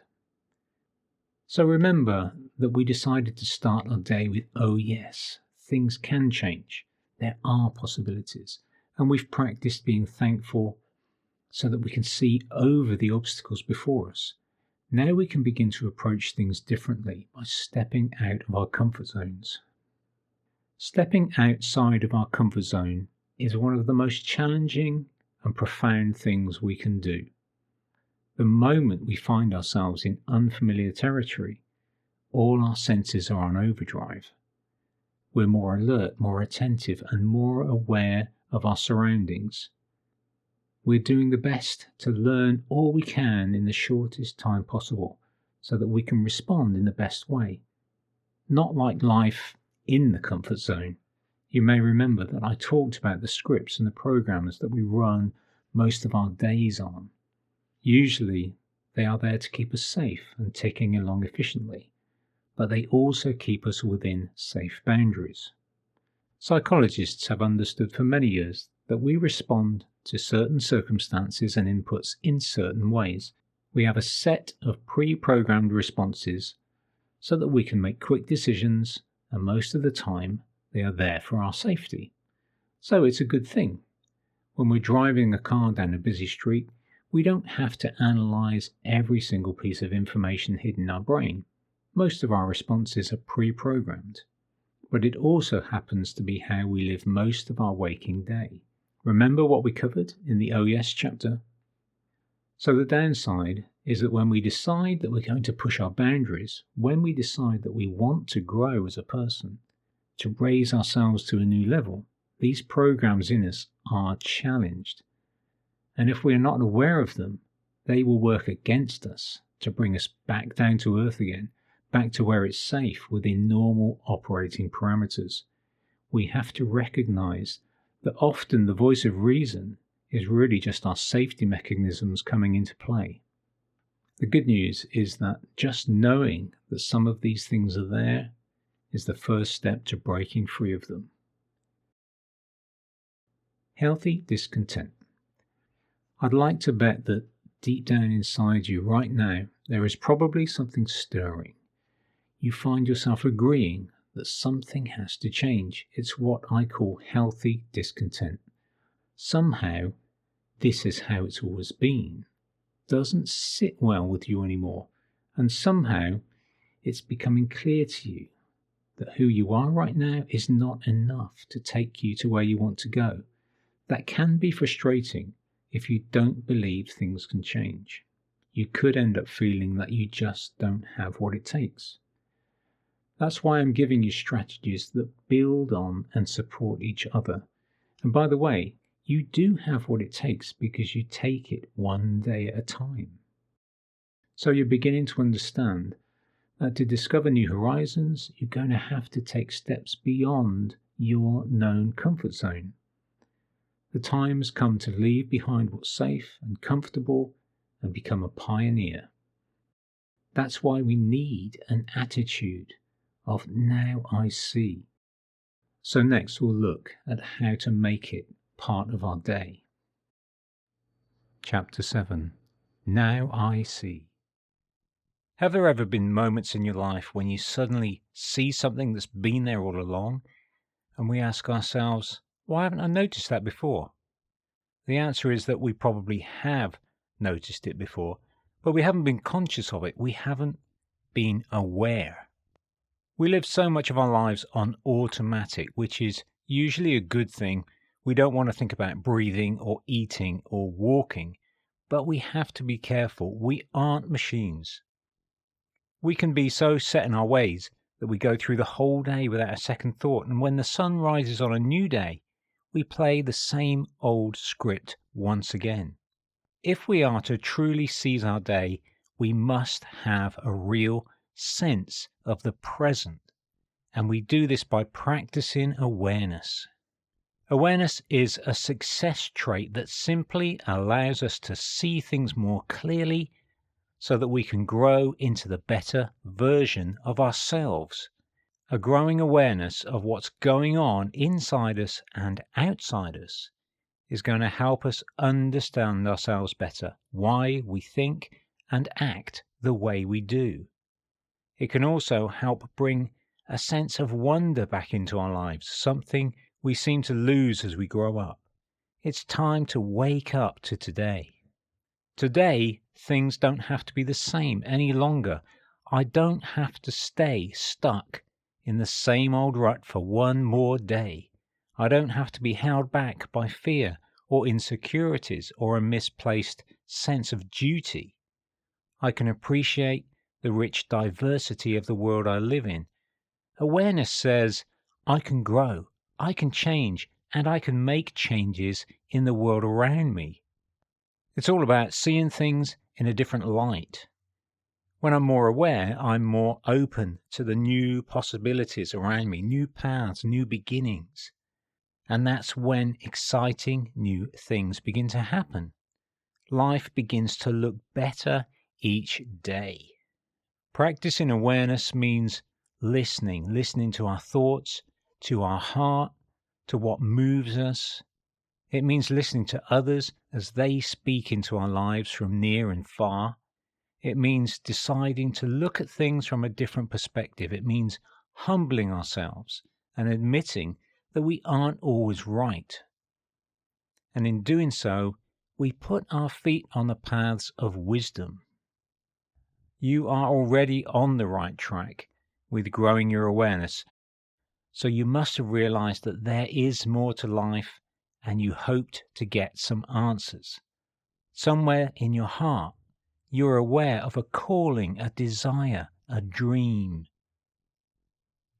So remember that we decided to start our day with, oh yes, things can change. There are possibilities. And we've practiced being thankful so that we can see over the obstacles before us. Now we can begin to approach things differently by stepping out of our comfort zones. Stepping outside of our comfort zone is one of the most challenging and profound things we can do. The moment we find ourselves in unfamiliar territory, all our senses are on overdrive. We're more alert, more attentive, and more aware of our surroundings. We're doing the best to learn all we can in the shortest time possible so that we can respond in the best way. Not like life in the comfort zone. You may remember that I talked about the scripts and the programs that we run most of our days on. Usually, they are there to keep us safe and ticking along efficiently, but they also keep us within safe boundaries. Psychologists have understood for many years that we respond to certain circumstances and inputs in certain ways. We have a set of pre-programmed responses so that we can make quick decisions, and most of the time they are there for our safety. So it's a good thing. When we're driving a car down a busy street, we don't have to analyze every single piece of information hidden in our brain. Most of our responses are pre-programmed. But it also happens to be how we live most of our waking day. Remember what we covered in the Oh Yes chapter? So the downside is that when we decide that we're going to push our boundaries, when we decide that we want to grow as a person, to raise ourselves to a new level, these programs in us are challenged. And if we are not aware of them, they will work against us to bring us back down to earth again, back to where it's safe within normal operating parameters. We have to recognize that often the voice of reason is really just our safety mechanisms coming into play. The good news is that just knowing that some of these things are there is the first step to breaking free of them. Healthy discontent. I'd like to bet that deep down inside you right now, there is probably something stirring. You find yourself agreeing that something has to change. It's what I call healthy discontent. Somehow, this is how it's always been doesn't sit well with you anymore, and somehow it's becoming clear to you that who you are right now is not enough to take you to where you want to go. That can be frustrating if you don't believe things can change. You could end up feeling that you just don't have what it takes. That's why I'm giving you strategies that build on and support each other. And by the way, you do have what it takes because you take it one day at a time. So you're beginning to understand that to discover new horizons, you're going to have to take steps beyond your known comfort zone. The time has come to leave behind what's safe and comfortable and become a pioneer. That's why we need an attitude of now I see. So next we'll look at how to make it part of our day. Chapter 7. Now I see. Have there ever been moments in your life when you suddenly see something that's been there all along, and we ask ourselves, why haven't I noticed that before? The answer is that we probably have noticed it before, but we haven't been conscious of it. We haven't been aware. We live so much of our lives on automatic, which is usually a good thing. We don't want to think about breathing or eating or walking, but we have to be careful. We aren't machines. We can be so set in our ways that we go through the whole day without a second thought, and when the sun rises on a new day, we play the same old script once again. If we are to truly seize our day, we must have a real sense of the present, and we do this by practicing awareness. Awareness is a success trait that simply allows us to see things more clearly so that we can grow into the better version of ourselves. A growing awareness of what's going on inside us and outside us is going to help us understand ourselves better, why we think and act the way we do. It can also help bring a sense of wonder back into our lives, something we seem to lose as we grow up. It's time to wake up to today. Today, things don't have to be the same any longer. I don't have to stay stuck in the same old rut for one more day. I don't have to be held back by fear or insecurities or a misplaced sense of duty. I can appreciate the rich diversity of the world I live in. Awareness says, I can grow, I can change, and I can make changes in the world around me. It's all about seeing things in a different light. When I'm more aware, I'm more open to the new possibilities around me, new paths, new beginnings. And that's when exciting new things begin to happen. Life begins to look better each day. Practicing awareness means listening to our thoughts, to our heart, to what moves us. It means listening to others as they speak into our lives from near and far. It means deciding to look at things from a different perspective. It means humbling ourselves and admitting that we aren't always right. And in doing so, we put our feet on the paths of wisdom. You are already on the right track with growing your awareness, so you must have realized that there is more to life and you hoped to get some answers. Somewhere in your heart, you're aware of a calling, a desire, a dream.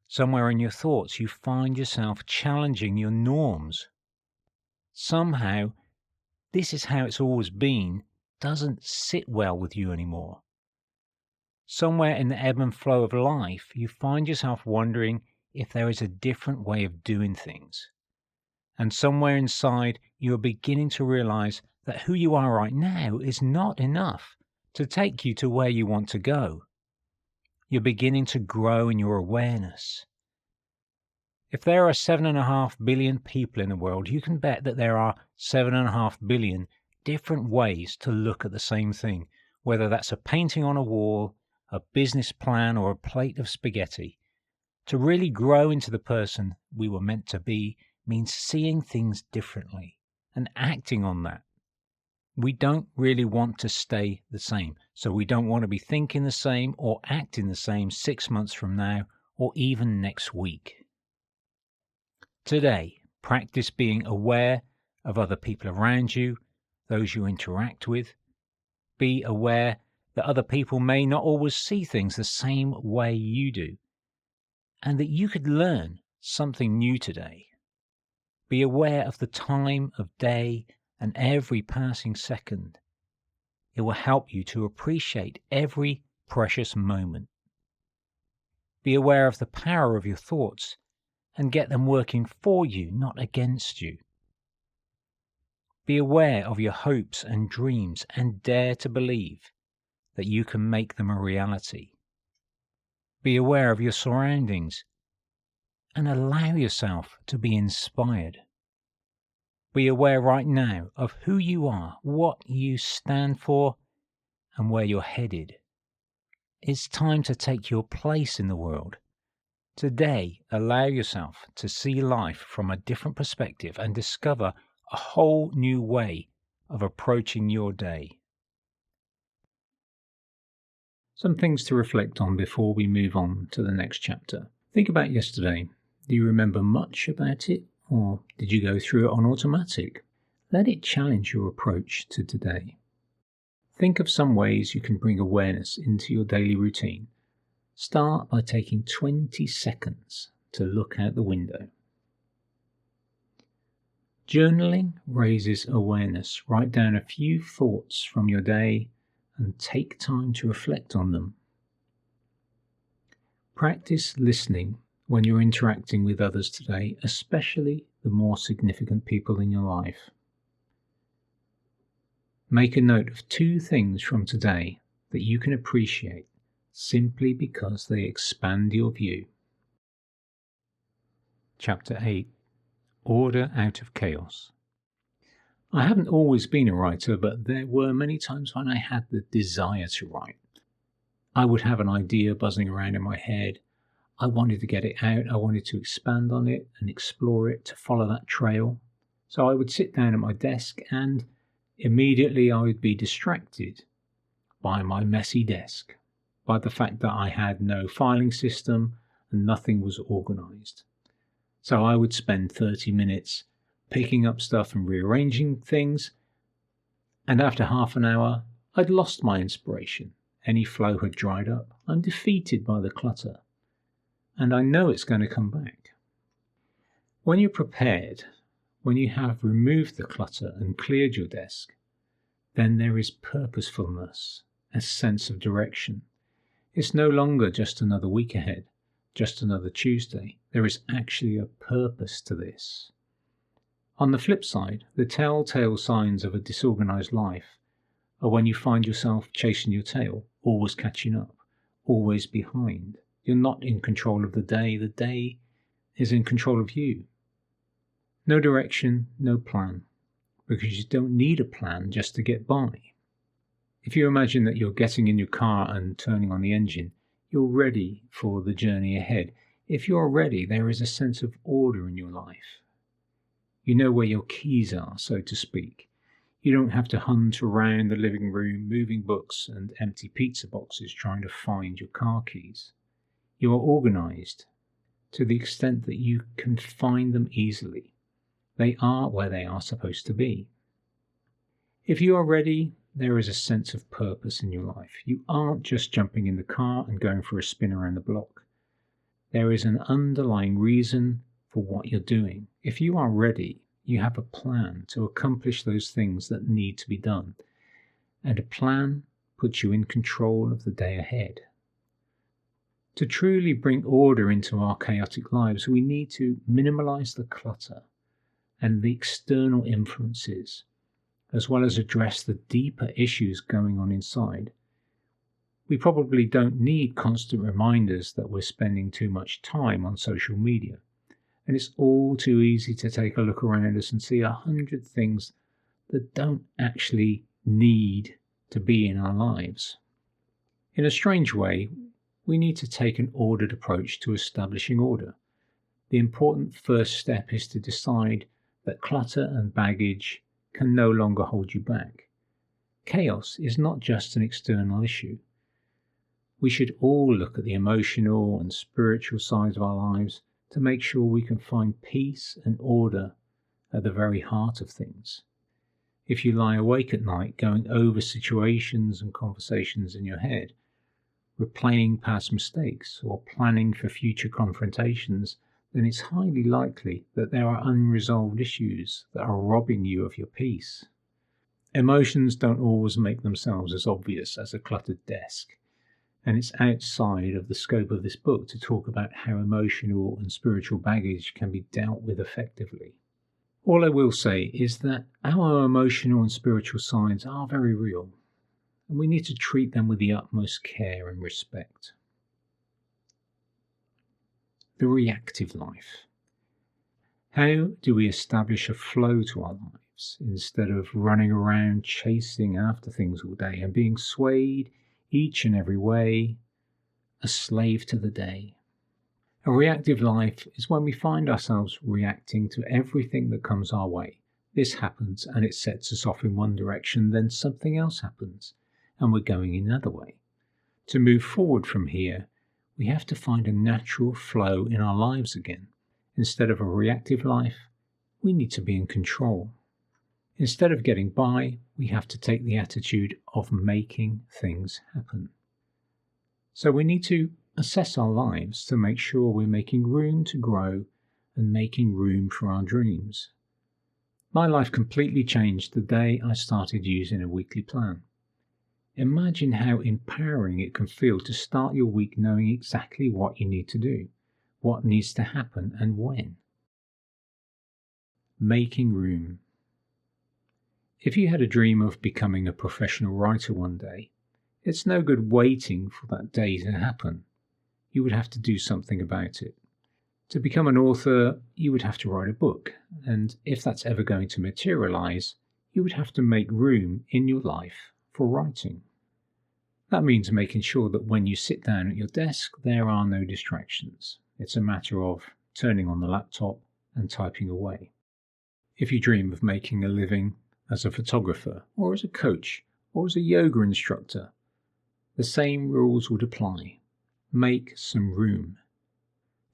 Somewhere in your thoughts, you find yourself challenging your norms. Somehow, this is how it's always been doesn't sit well with you anymore. Somewhere in the ebb and flow of life, you find yourself wondering if there is a different way of doing things. And somewhere inside, you are beginning to realize that who you are right now is not enough to take you to where you want to go. You're beginning to grow in your awareness. If there are 7.5 billion people in the world, you can bet that there are 7.5 billion different ways to look at the same thing. whether that's a painting on a wall, a business plan, or a plate of spaghetti. To really grow into the person we were meant to be means seeing things differently and acting on that. We don't really want to stay the same, so we don't want to be thinking the same or acting the same 6 months from now or even next week. Today, practice being aware of other people around you, those you interact with. Be aware that other people may not always see things the same way you do, and that you could learn something new today. Be aware of the time of day and every passing second. It will help you to appreciate every precious moment. Be aware of the power of your thoughts and get them working for you, not against you. Be aware of your hopes and dreams and dare to believe that you can make them a reality. Be aware of your surroundings and allow yourself to be inspired. Be aware right now of who you are, what you stand for, and where you're headed. It's time to take your place in the world. Today, allow yourself to see life from a different perspective and discover a whole new way of approaching your day. Some things to reflect on before we move on to the next chapter. Think about yesterday. Do you remember much about it, or did you go through it on automatic? Let it challenge your approach to today. Think of some ways you can bring awareness into your daily routine. Start by taking 20 seconds to look out the window. Journaling raises awareness. Write down a few thoughts from your day and take time to reflect on them. Practice listening when you're interacting with others today, especially the more significant people in your life. Make a note of 2 things from today that you can appreciate simply because they expand your view. Chapter 8. Order out of chaos. I haven't always been a writer, but there were many times when I had the desire to write. I would have an idea buzzing around in my head. I wanted to get it out. I wanted to expand on it and explore it, to follow that trail. So I would sit down at my desk and immediately I would be distracted by my messy desk, by the fact that I had no filing system and nothing was organized. So I would spend 30 minutes picking up stuff and rearranging things, and after half an hour, I'd lost my inspiration. Any flow had dried up. I'm defeated by the clutter, and I know it's going to come back. When you're prepared, when you have removed the clutter and cleared your desk, then there is purposefulness, a sense of direction. It's no longer just another week ahead, just another Tuesday. There is actually a purpose to this. On the flip side, the telltale signs of a disorganized life are when you find yourself chasing your tail, always catching up, always behind. You're not in control of the day is in control of you. No direction, no plan, because you don't need a plan just to get by. If you imagine that you're getting in your car and turning on the engine, you're ready for the journey ahead. If you're ready, there is a sense of order in your life. You know where your keys are, so to speak. You don't have to hunt around the living room, moving books and empty pizza boxes trying to find your car keys. You are organized to the extent that you can find them easily. They are where they are supposed to be. If you are ready, there is a sense of purpose in your life. You aren't just jumping in the car and going for a spin around the block. There is an underlying reason for what you're doing. If you are ready, you have a plan to accomplish those things that need to be done. And a plan puts you in control of the day ahead. To truly bring order into our chaotic lives, we need to minimize the clutter and the external influences, as well as address the deeper issues going on inside. We probably don't need constant reminders that we're spending too much time on social media. And it's all too easy to take a look around us and see 100 things that don't actually need to be in our lives. In a strange way, we need to take an ordered approach to establishing order. The important first step is to decide that clutter and baggage can no longer hold you back. Chaos is not just an external issue. We should all look at the emotional and spiritual sides of our lives to make sure we can find peace and order at the very heart of things. If you lie awake at night going over situations and conversations in your head, replaying past mistakes or planning for future confrontations, then it's highly likely that there are unresolved issues that are robbing you of your peace. Emotions don't always make themselves as obvious as a cluttered desk, and it's outside of the scope of this book to talk about how emotional and spiritual baggage can be dealt with effectively. All I will say is that our emotional and spiritual sides are very real, and we need to treat them with the utmost care and respect. The reactive life. How do we establish a flow to our lives instead of running around chasing after things all day and being swayed each and every way, a slave to the day? A reactive life is when we find ourselves reacting to everything that comes our way. This happens and it sets us off in one direction, then something else happens and we're going in another way. To move forward from here, we have to find a natural flow in our lives again. Instead of a reactive life, we need to be in control. Instead of getting by, we have to take the attitude of making things happen. So we need to assess our lives to make sure we're making room to grow and making room for our dreams. My life completely changed the day I started using a weekly plan. Imagine how empowering it can feel to start your week knowing exactly what you need to do, what needs to happen and when. Making room. If you had a dream of becoming a professional writer one day, it's no good waiting for that day to happen. You would have to do something about it. To become an author, you would have to write a book, and if that's ever going to materialize, you would have to make room in your life for writing. That means making sure that when you sit down at your desk, there are no distractions. It's a matter of turning on the laptop and typing away. If you dream of making a living as a photographer, or as a coach, or as a yoga instructor, the same rules would apply. Make some room.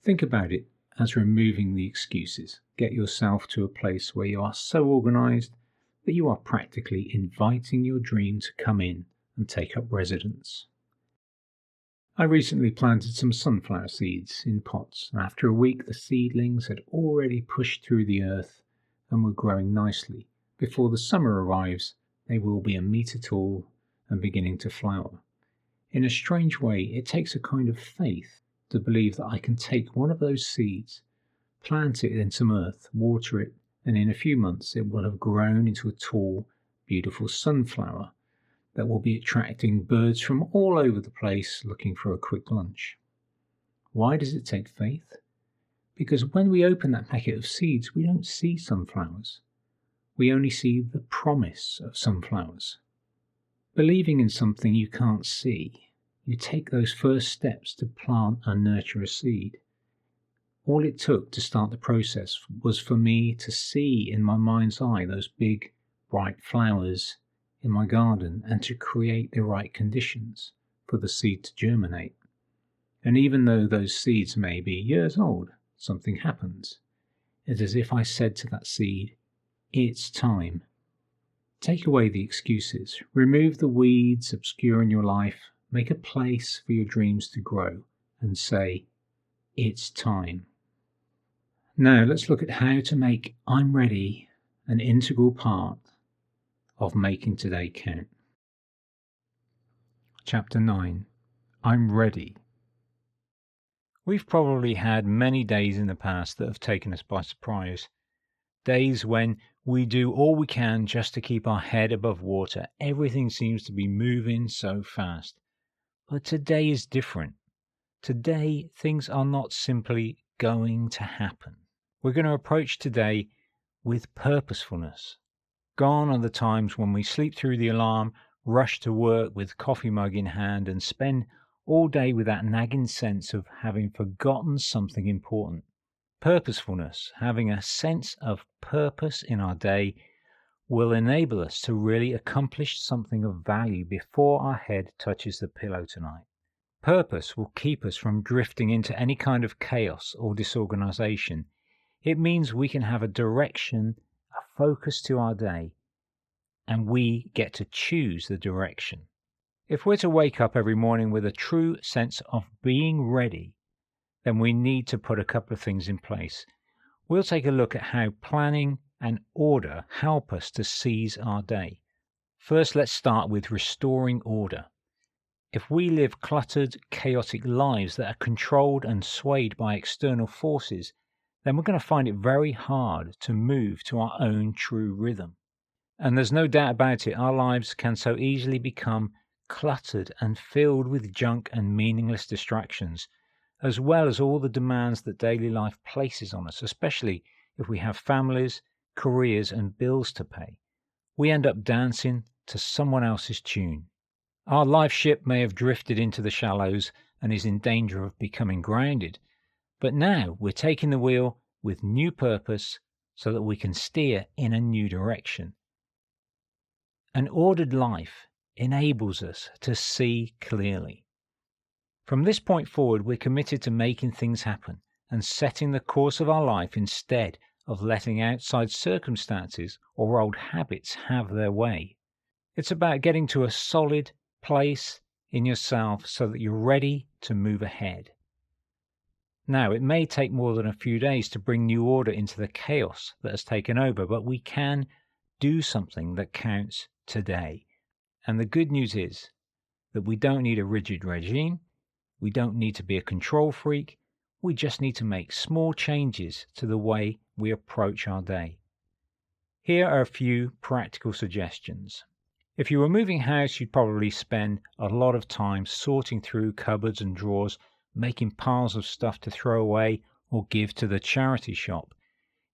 Think about it as removing the excuses. Get yourself to a place where you are so organized that you are practically inviting your dream to come in and take up residence. I recently planted some sunflower seeds in pots, and after a week the seedlings had already pushed through the earth and were growing nicely. Before the summer arrives, they will be a meter tall and beginning to flower. In a strange way, it takes a kind of faith to believe that I can take one of those seeds, plant it in some earth, water it, and in a few months it will have grown into a tall, beautiful sunflower that will be attracting birds from all over the place looking for a quick lunch. Why does it take faith? Because when we open that packet of seeds, we don't see sunflowers. We only see the promise of sunflowers. Believing in something you can't see, you take those first steps to plant and nurture a seed. All it took to start the process was for me to see in my mind's eye those big, bright flowers in my garden and to create the right conditions for the seed to germinate. And even though those seeds may be years old, something happens. It's as if I said to that seed, "It's time." Take away the excuses, remove the weeds obscuring your life, make a place for your dreams to grow, and say, "It's time." Now let's look at how to make "I'm ready" an integral part of making today count. Chapter 9. I'm ready. We've probably had many days in the past that have taken us by surprise. Days when we do all we can just to keep our head above water. Everything seems to be moving so fast. But today is different. Today, things are not simply going to happen. We're going to approach today with purposefulness. Gone are the times when we sleep through the alarm, rush to work with coffee mug in hand, and spend all day with that nagging sense of having forgotten something important. Purposefulness, having a sense of purpose in our day, will enable us to really accomplish something of value before our head touches the pillow tonight. Purpose will keep us from drifting into any kind of chaos or disorganization. It means we can have a direction, a focus to our day, and we get to choose the direction. If we're to wake up every morning with a true sense of being ready, then we need to put a couple of things in place. We'll take a look at how planning and order help us to seize our day. First, let's start with restoring order. If we live cluttered, chaotic lives that are controlled and swayed by external forces, then we're going to find it very hard to move to our own true rhythm. And there's no doubt about it, our lives can so easily become cluttered and filled with junk and meaningless distractions, as well as all the demands that daily life places on us, especially if we have families, careers, and bills to pay. We end up dancing to someone else's tune. Our life ship may have drifted into the shallows and is in danger of becoming grounded, but now we're taking the wheel with new purpose so that we can steer in a new direction. An ordered life enables us to see clearly. From this point forward, we're committed to making things happen and setting the course of our life instead of letting outside circumstances or old habits have their way. It's about getting to a solid place in yourself so that you're ready to move ahead. Now, it may take more than a few days to bring new order into the chaos that has taken over, but we can do something that counts today. And the good news is that we don't need a rigid regime. We don't need to be a control freak. We just need to make small changes to the way we approach our day. Here are a few practical suggestions. If you were moving house, you'd probably spend a lot of time sorting through cupboards and drawers, making piles of stuff to throw away or give to the charity shop.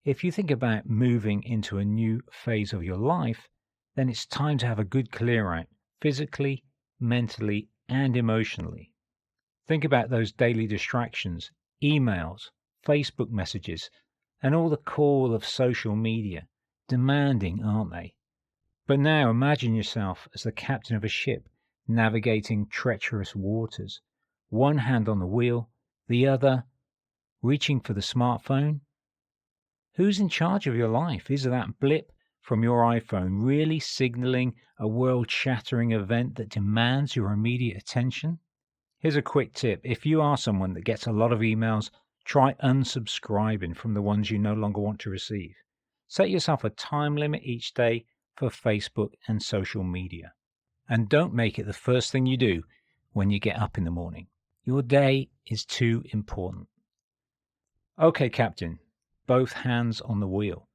If you think about moving into a new phase of your life, then it's time to have a good clear out, physically, mentally, and emotionally. Think about those daily distractions, emails, Facebook messages, and all the call of social media. Demanding, aren't they? But now imagine yourself as the captain of a ship navigating treacherous waters. One hand on the wheel, the other reaching for the smartphone. Who's in charge of your life? Is that blip from your iPhone really signaling a world-shattering event that demands your immediate attention? Here's a quick tip. If you are someone that gets a lot of emails, try unsubscribing from the ones you no longer want to receive. Set yourself a time limit each day for Facebook and social media. And don't make it the first thing you do when you get up in the morning. Your day is too important. Okay, Captain, both hands on the wheel.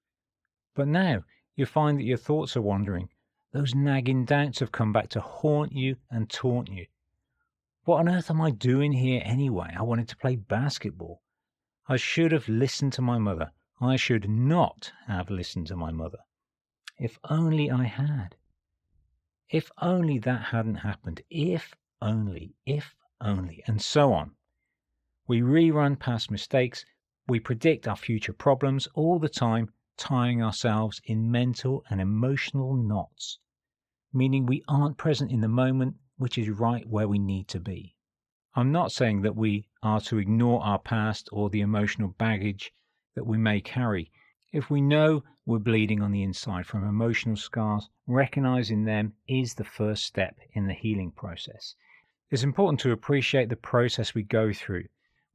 But now you find that your thoughts are wandering. Those nagging doubts have come back to haunt you and taunt you. What on earth am I doing here anyway? I wanted to play basketball. I should have listened to my mother. I should not have listened to my mother. If only I had. If only that hadn't happened. If only, and so on. We rerun past mistakes. We predict our future problems all the time, tying ourselves in mental and emotional knots, meaning we aren't present in the moment, which is right where we need to be. I'm not saying that we are to ignore our past or the emotional baggage that we may carry. If we know we're bleeding on the inside from emotional scars, recognizing them is the first step in the healing process. It's important to appreciate the process we go through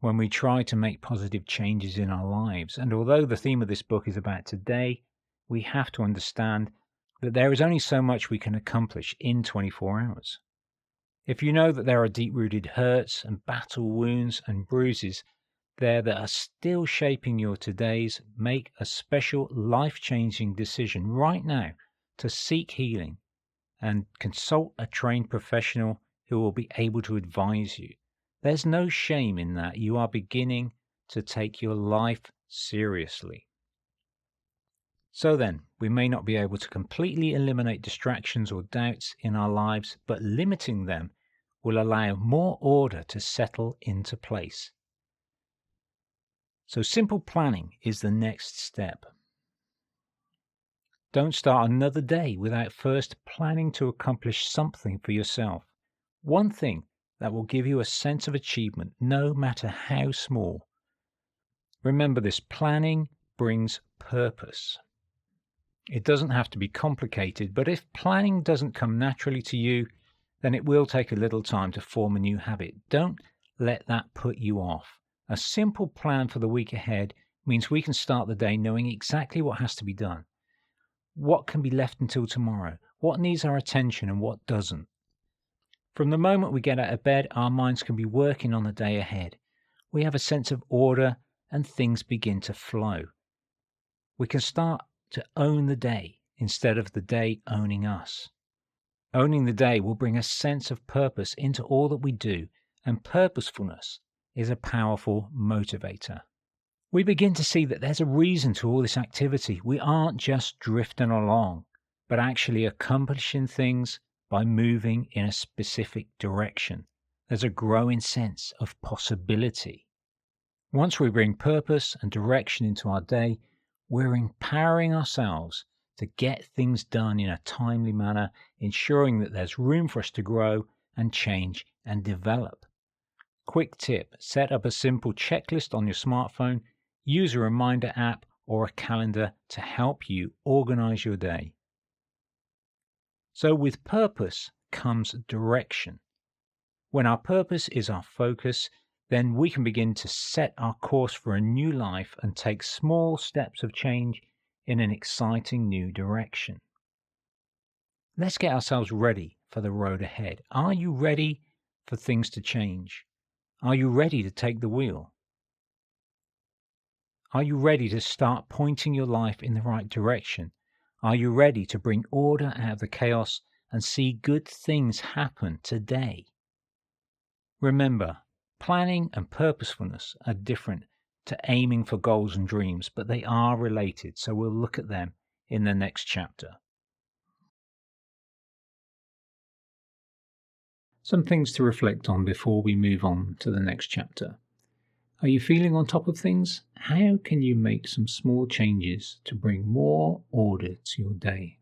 when we try to make positive changes in our lives. And although the theme of this book is about today, we have to understand that there is only so much we can accomplish in 24 hours. If you know that there are deep-rooted hurts and battle wounds and bruises there that are still shaping your todays, make a special life-changing decision right now to seek healing and consult a trained professional who will be able to advise you. There's no shame in that. You are beginning to take your life seriously. So then, we may not be able to completely eliminate distractions or doubts in our lives, but limiting them will allow more order to settle into place. So simple planning is the next step. Don't start another day without first planning to accomplish something for yourself. One thing that will give you a sense of achievement, no matter how small. Remember this, planning brings purpose. It doesn't have to be complicated, but if planning doesn't come naturally to you, then it will take a little time to form a new habit. Don't let that put you off. A simple plan for the week ahead means we can start the day knowing exactly what has to be done, what can be left until tomorrow, what needs our attention and what doesn't. From the moment we get out of bed, our minds can be working on the day ahead. We have a sense of order and things begin to flow. We can start to own the day instead of the day owning us. Owning the day will bring a sense of purpose into all that we do, and purposefulness is a powerful motivator. We begin to see that there's a reason to all this activity. We aren't just drifting along, but actually accomplishing things by moving in a specific direction. There's a growing sense of possibility. Once we bring purpose and direction into our day, we're empowering ourselves to get things done in a timely manner, ensuring that there's room for us to grow and change and develop. Quick tip, set up a simple checklist on your smartphone, use a reminder app or a calendar to help you organize your day. So with purpose comes direction. When our purpose is our focus, then we can begin to set our course for a new life and take small steps of change in an exciting new direction. Let's get ourselves ready for the road ahead. Are you ready for things to change? Are you ready to take the wheel? Are you ready to start pointing your life in the right direction? Are you ready to bring order out of the chaos and see good things happen today? Remember, planning and purposefulness are different to aiming for goals and dreams, but they are related, so we'll look at them in the next chapter. Some things to reflect on before we move on to the next chapter. Are you feeling on top of things? How can you make some small changes to bring more order to your day?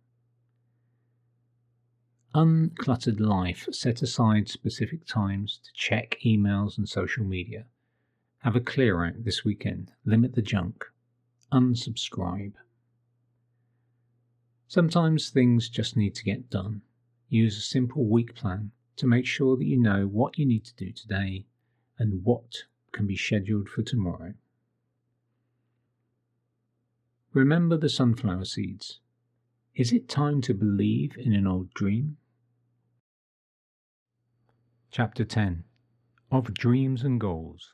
Uncluttered life. Set aside specific times to check emails and social media. Have a clear out this weekend. Limit the junk. Unsubscribe. Sometimes things just need to get done. Use a simple week plan to make sure that you know what you need to do today and what can be scheduled for tomorrow. Remember the sunflower seeds. Is it time to believe in an old dream? Chapter 10 of Dreams and Goals.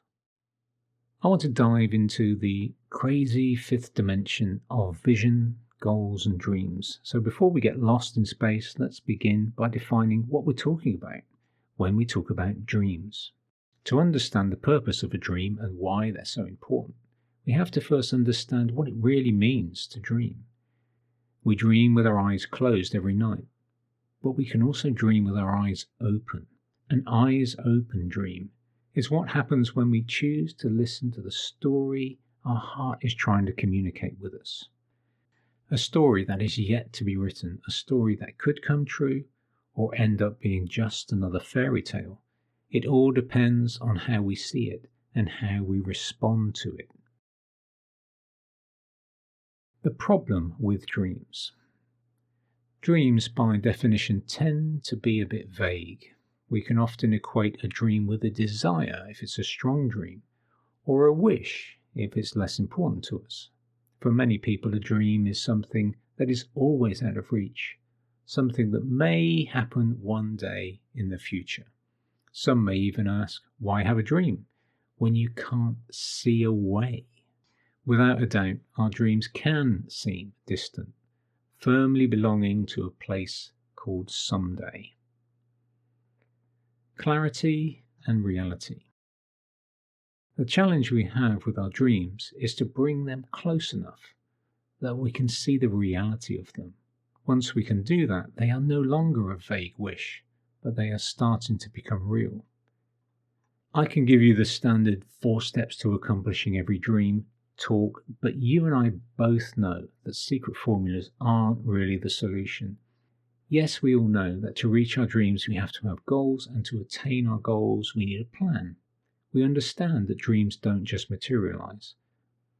I want to dive into the crazy fifth dimension of vision, goals and dreams. So before we get lost in space, let's begin by defining what we're talking about when we talk about dreams. To understand the purpose of a dream and why they're so important, we have to first understand what it really means to dream. We dream with our eyes closed every night, but we can also dream with our eyes open. An eyes open dream is what happens when we choose to listen to the story our heart is trying to communicate with us. A story that is yet to be written, a story that could come true or end up being just another fairy tale. It all depends on how we see it and how we respond to it. The problem with dreams. Dreams, by definition, tend to be a bit vague. We can often equate a dream with a desire if it's a strong dream, or a wish if it's less important to us. For many people, a dream is something that is always out of reach, something that may happen one day in the future. Some may even ask, why have a dream when you can't see a way? Without a doubt, our dreams can seem distant, firmly belonging to a place called someday. Clarity and reality. The challenge we have with our dreams is to bring them close enough, that we can see the reality of them. Once we can do that, they are no longer a vague wish, but they are starting to become real. I can give you the standard 4 steps to accomplishing every dream talk, but you and I both know that secret formulas aren't really the solution. Yes, we all know that to reach our dreams we have to have goals, and to attain our goals we need a plan. We understand that dreams don't just materialize,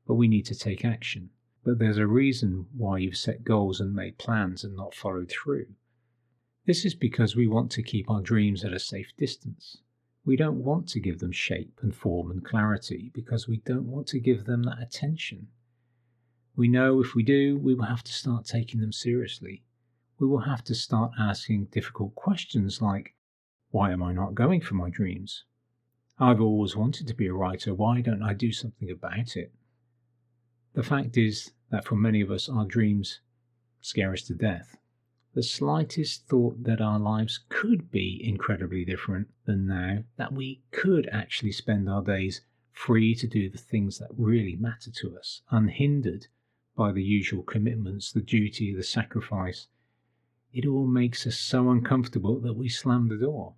but we need to take action. But there's a reason why you've set goals and made plans and not followed through. This is because we want to keep our dreams at a safe distance. We don't want to give them shape and form and clarity because we don't want to give them that attention. We know if we do, we will have to start taking them seriously. We will have to start asking difficult questions like, why am I not going for my dreams? I've always wanted to be a writer, why don't I do something about it? The fact is that for many of us, our dreams scare us to death. The slightest thought that our lives could be incredibly different than now, that we could actually spend our days free to do the things that really matter to us, unhindered by the usual commitments, the duty, the sacrifice, it all makes us so uncomfortable that we slam the door.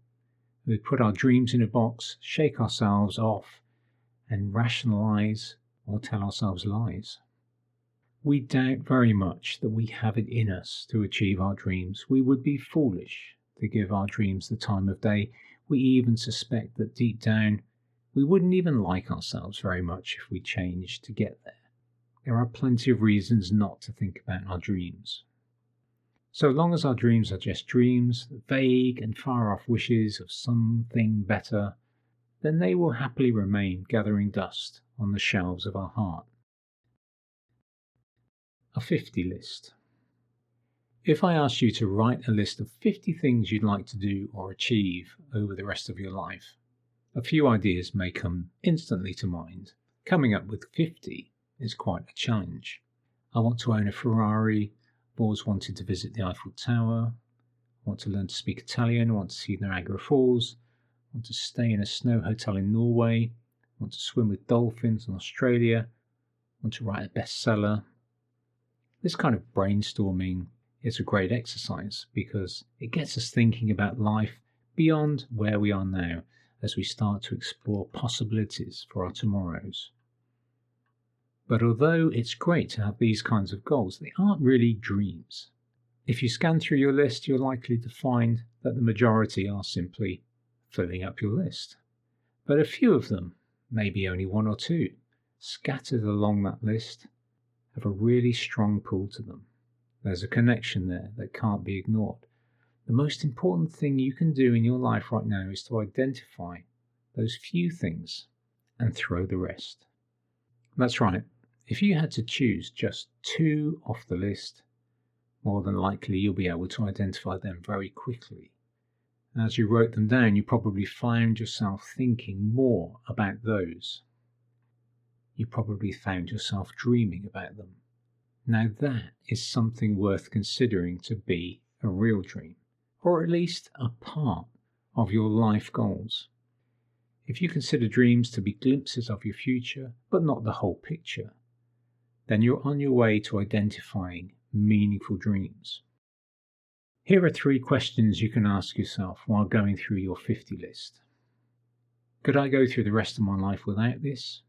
We put our dreams in a box, shake ourselves off, and rationalize or tell ourselves lies. We doubt very much that we have it in us to achieve our dreams. We would be foolish to give our dreams the time of day. We even suspect that deep down we wouldn't even like ourselves very much if we changed to get there. There are plenty of reasons not to think about our dreams. So long as our dreams are just dreams, vague and far-off wishes of something better, then they will happily remain gathering dust on the shelves of our heart. A 50 list. If I asked you to write a list of 50 things you'd like to do or achieve over the rest of your life, a few ideas may come instantly to mind. Coming up with 50 is quite a challenge. I want to own a Ferrari. I've always wanted to visit the Eiffel Tower. I want to learn to speak Italian. I want to see Niagara Falls. I want to stay in a snow hotel in Norway. I want to swim with dolphins in Australia. I want to write a bestseller. This kind of brainstorming is a great exercise because it gets us thinking about life beyond where we are now as we start to explore possibilities for our tomorrows. But although it's great to have these kinds of goals, they aren't really dreams. If you scan through your list, you're likely to find that the majority are simply filling up your list. But a few of them, maybe only 1 or 2, scattered along that list, have a really strong pull to them. There's a connection there that can't be ignored. The most important thing you can do in your life right now is to identify those few things and throw the rest. That's right. If you had to choose just 2 off the list, more than likely you'll be able to identify them very quickly. As you wrote them down, you probably found yourself thinking more about those. You probably found yourself dreaming about them. Now that is something worth considering to be a real dream, or at least a part of your life goals. If you consider dreams to be glimpses of your future, but not the whole picture, then you're on your way to identifying meaningful dreams. Here are 3 questions you can ask yourself while going through your 50 list. Could I go through the rest of my life without this?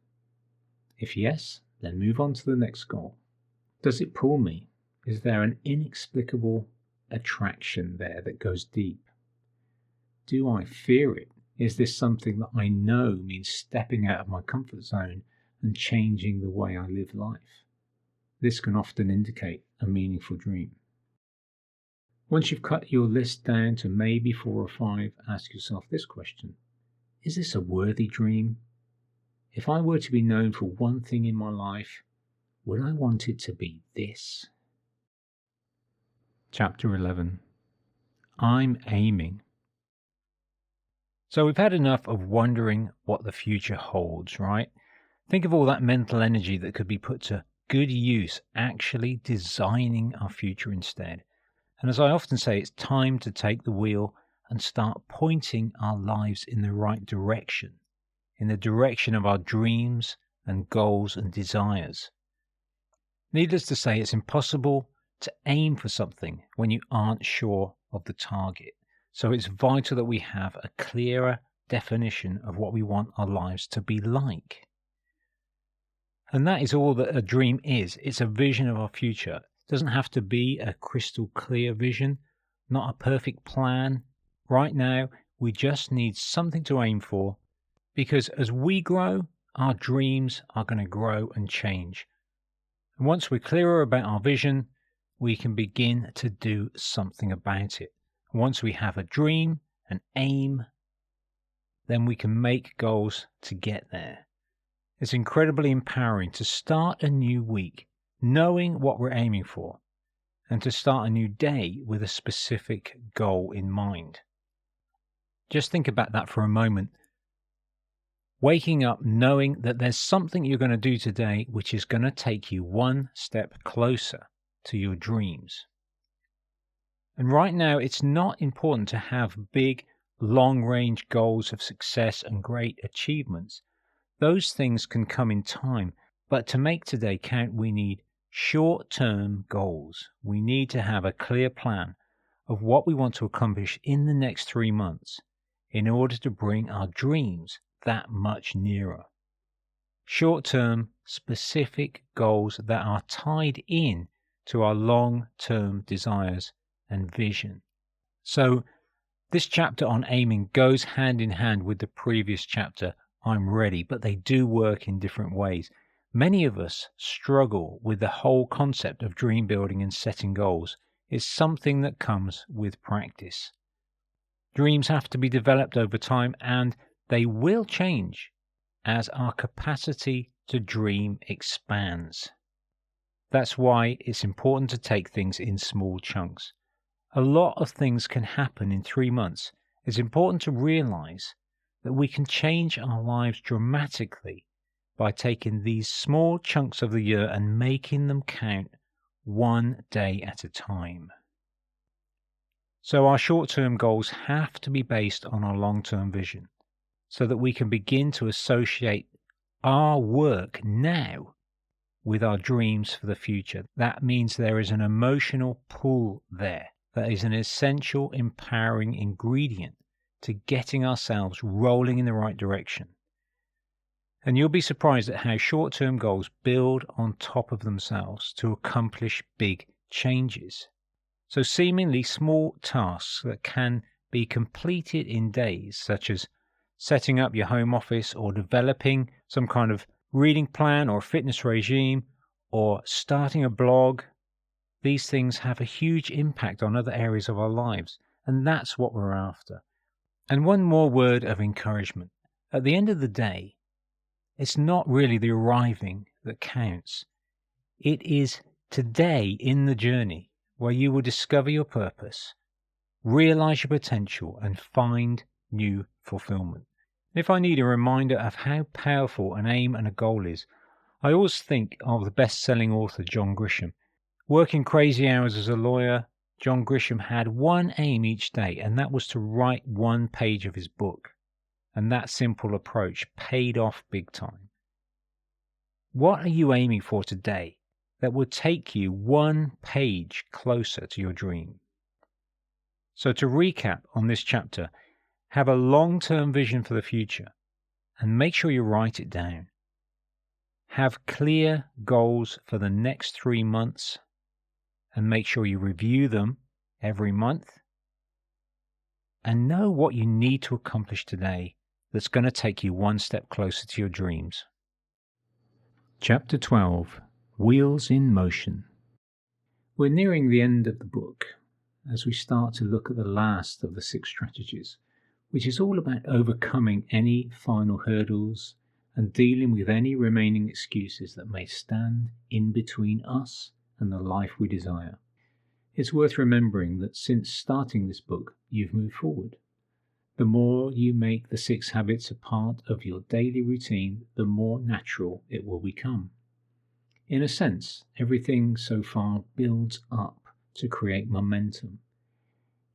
If yes, then move on to the next goal. Does it pull me? Is there an inexplicable attraction there that goes deep? Do I fear it? Is this something that I know means stepping out of my comfort zone and changing the way I live life? This can often indicate a meaningful dream. Once you've cut your list down to maybe 4 or 5, ask yourself this question. Is this a worthy dream? If I were to be known for one thing in my life, would I want it to be this? Chapter 11. I'm aiming. So we've had enough of wondering what the future holds, right? Think of all that mental energy that could be put to good use actually designing our future instead. And as I often say, it's time to take the wheel and start pointing our lives in the right direction, in the direction of our dreams and goals and desires. Needless to say, it's impossible to aim for something when you aren't sure of the target. So it's vital that we have a clearer definition of what we want our lives to be like. And that is all that a dream is. It's a vision of our future. It doesn't have to be a crystal clear vision, not a perfect plan. Right now, we just need something to aim for, because as we grow, our dreams are going to grow and change. And once we're clearer about our vision, we can begin to do something about it. Once we have a dream, an aim, then we can make goals to get there. It's incredibly empowering to start a new week knowing what we're aiming for, and to start a new day with a specific goal in mind. Just think about that for a moment. Waking up knowing that there's something you're going to do today which is going to take you one step closer to your dreams. And right now, it's not important to have big, long-range goals of success and great achievements. Those things can come in time, but to make today count, we need short-term goals. We need to have a clear plan of what we want to accomplish in the next 3 months in order to bring our dreams that much nearer. Short-term, specific goals that are tied in to our long-term desires and vision. So, this chapter on aiming goes hand in hand with the previous chapter, I'm ready, but they do work in different ways. Many of us struggle with the whole concept of dream building and setting goals. It's something that comes with practice. Dreams have to be developed over time, and they will change as our capacity to dream expands. That's why it's important to take things in small chunks. A lot of things can happen in 3 months. It's important to realize that we can change our lives dramatically by taking these small chunks of the year and making them count one day at a time. So our short-term goals have to be based on our long-term vision, so that we can begin to associate our work now with our dreams for the future. That means there is an emotional pull there that is an essential empowering ingredient to getting ourselves rolling in the right direction. And you'll be surprised at how short-term goals build on top of themselves to accomplish big changes. So seemingly small tasks that can be completed in days, such as setting up your home office or developing some kind of reading plan or fitness regime or starting a blog, these things have a huge impact on other areas of our lives, and that's what we're after. And one more word of encouragement. At the end of the day, it's not really the arriving that counts. It is today in the journey where you will discover your purpose, realize your potential, and find new fulfillment. If I need a reminder of how powerful an aim and a goal is, I always think of the best-selling author John Grisham. Working crazy hours as a lawyer, John Grisham had one aim each day, and that was to write one page of his book. And that simple approach paid off big time. What are you aiming for today that would take you one page closer to your dream? So to recap on this chapter, have a long-term vision for the future and make sure you write it down. Have clear goals for the next 3 months and make sure you review them every month. And know what you need to accomplish today that's going to take you one step closer to your dreams. Chapter 12, Wheels in Motion. We're nearing the end of the book as we start to look at the last of the 6 strategies, which is all about overcoming any final hurdles and dealing with any remaining excuses that may stand in between us and the life we desire. It's worth remembering that since starting this book, you've moved forward. The more you make the 6 habits a part of your daily routine, the more natural it will become. In a sense, everything so far builds up to create momentum.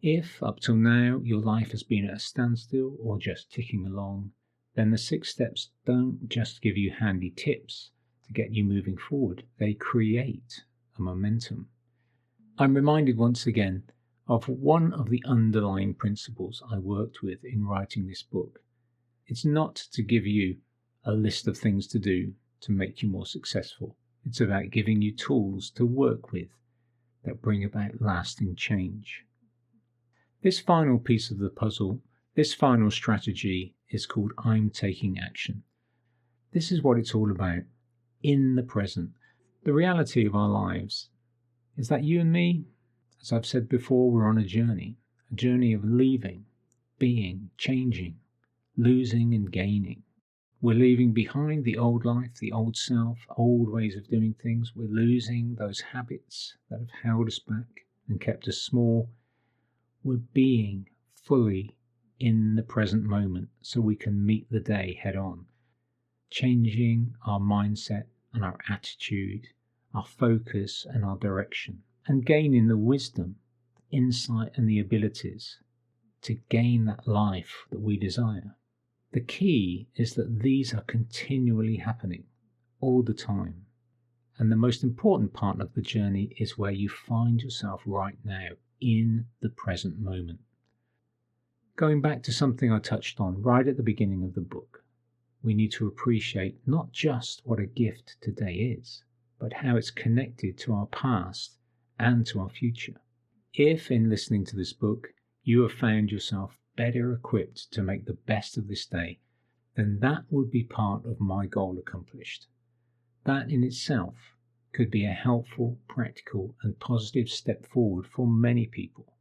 If, up till now, your life has been at a standstill or just ticking along, then the 6 steps don't just give you handy tips, to get you moving forward. They create a momentum. I'm reminded once again of one of the underlying principles I worked with in writing this book. It's not to give you a list of things to do to make you more successful. It's about giving you tools to work with that bring about lasting change. This final piece of the puzzle, this final strategy is called I'm Taking Action. This is what it's all about in the present. The reality of our lives is that you and me, as I've said before, we're on a journey of leaving, being, changing, losing and gaining. We're leaving behind the old life, the old self, old ways of doing things. We're losing those habits that have held us back and kept us small. We're being fully in the present moment so we can meet the day head on, changing our mindset and our attitude, our focus and our direction, and gaining the wisdom, insight and the abilities to gain that life that we desire. The key is that these are continually happening all the time. And the most important part of the journey is where you find yourself right now in the present moment. Going back to something I touched on right at the beginning of the book, we need to appreciate not just what a gift today is, but how it's connected to our past and to our future. If in listening to this book you have found yourself better equipped to make the best of this day, then that would be part of my goal accomplished. That in itself could be a helpful, practical and positive step forward for many people.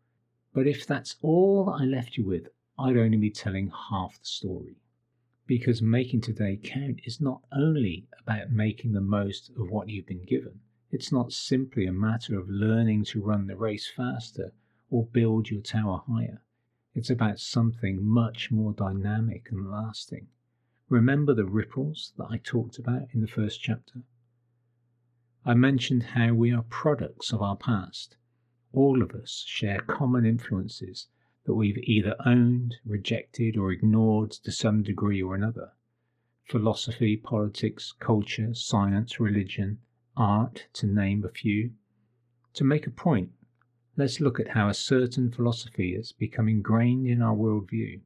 But if that's all that I left you with, I'd only be telling half the story. Because making today count is not only about making the most of what you've been given. It's not simply a matter of learning to run the race faster or build your tower higher. It's about something much more dynamic and lasting. Remember the ripples that I talked about in the first chapter? I mentioned how we are products of our past. All of us share common influences that we've either owned, rejected, or ignored to some degree or another. Philosophy, politics, culture, science, religion, art, to name a few. To make a point, let's look at how a certain philosophy has become ingrained in our worldview.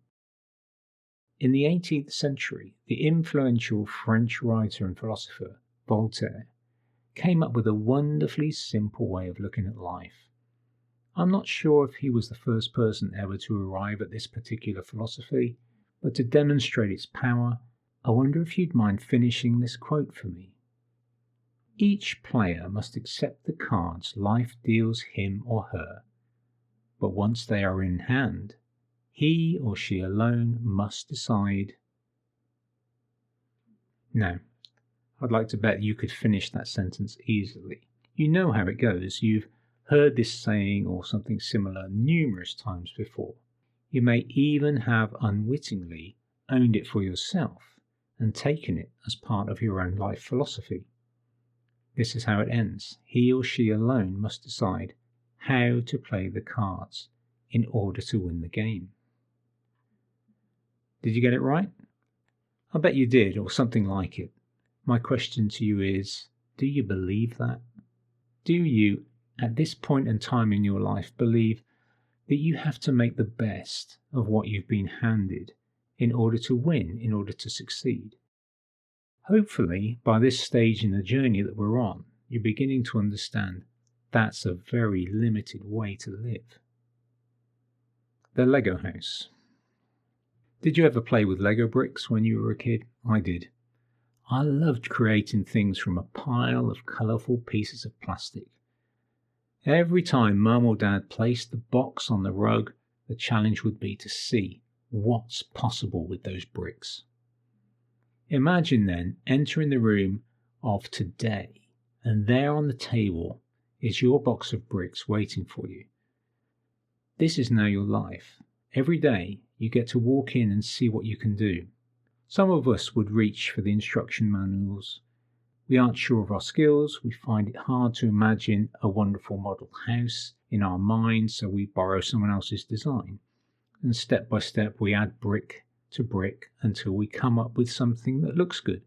In the 18th century, the influential French writer and philosopher, Voltaire, came up with a wonderfully simple way of looking at life. I'm not sure if he was the first person ever to arrive at this particular philosophy, but to demonstrate its power, I wonder if you'd mind finishing this quote for me. Each player must accept the cards life deals him or her, but once they are in hand, he or she alone must decide. Now, I'd like to bet you could finish that sentence easily. You know how it goes. You've heard this saying or something similar numerous times before. You may even have unwittingly owned it for yourself and taken it as part of your own life philosophy. This is how it ends. He or she alone must decide how to play the cards in order to win the game. Did you get it right? I bet you did, or something like it. My question to you is, do you believe that? Do you, at this point in time in your life, believe that you have to make the best of what you've been handed in order to win, in order to succeed? Hopefully, by this stage in the journey that we're on, you're beginning to understand that's a very limited way to live. The Lego house. Did you ever play with Lego bricks when you were a kid? I did. I loved creating things from a pile of colourful pieces of plastic. Every time Mum or Dad placed the box on the rug, the challenge would be to see what's possible with those bricks. Imagine then entering the room of today, and there on the table is your box of bricks waiting for you. This is now your life. Every day you get to walk in and see what you can do. Some of us would reach for the instruction manuals. We aren't sure of our skills. We find it hard to imagine a wonderful model house in our mind, so we borrow someone else's design. And step by step we add brick to brick until we come up with something that looks good.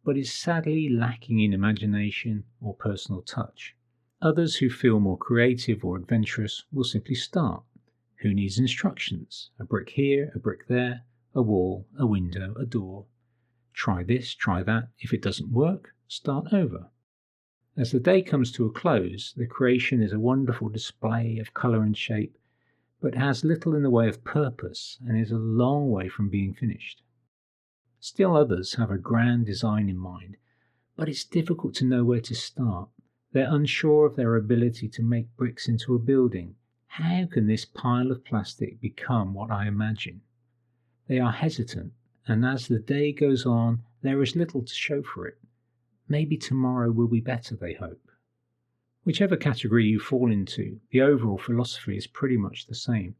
but is sadly lacking in imagination or personal touch. Others who feel more creative or adventurous will simply start. Who needs instructions? A brick here, a brick there, a wall, a window, a door. Try this, try that. If it doesn't work, start over. As the day comes to a close, the creation is a wonderful display of colour and shape, but has little in the way of purpose and is a long way from being finished. Still others have a grand design in mind, but it's difficult to know where to start. They're unsure of their ability to make bricks into a building. How can this pile of plastic become what I imagine? They are hesitant, and as the day goes on, there is little to show for it. Maybe tomorrow will be better, they hope. Whichever category you fall into, the overall philosophy is pretty much the same.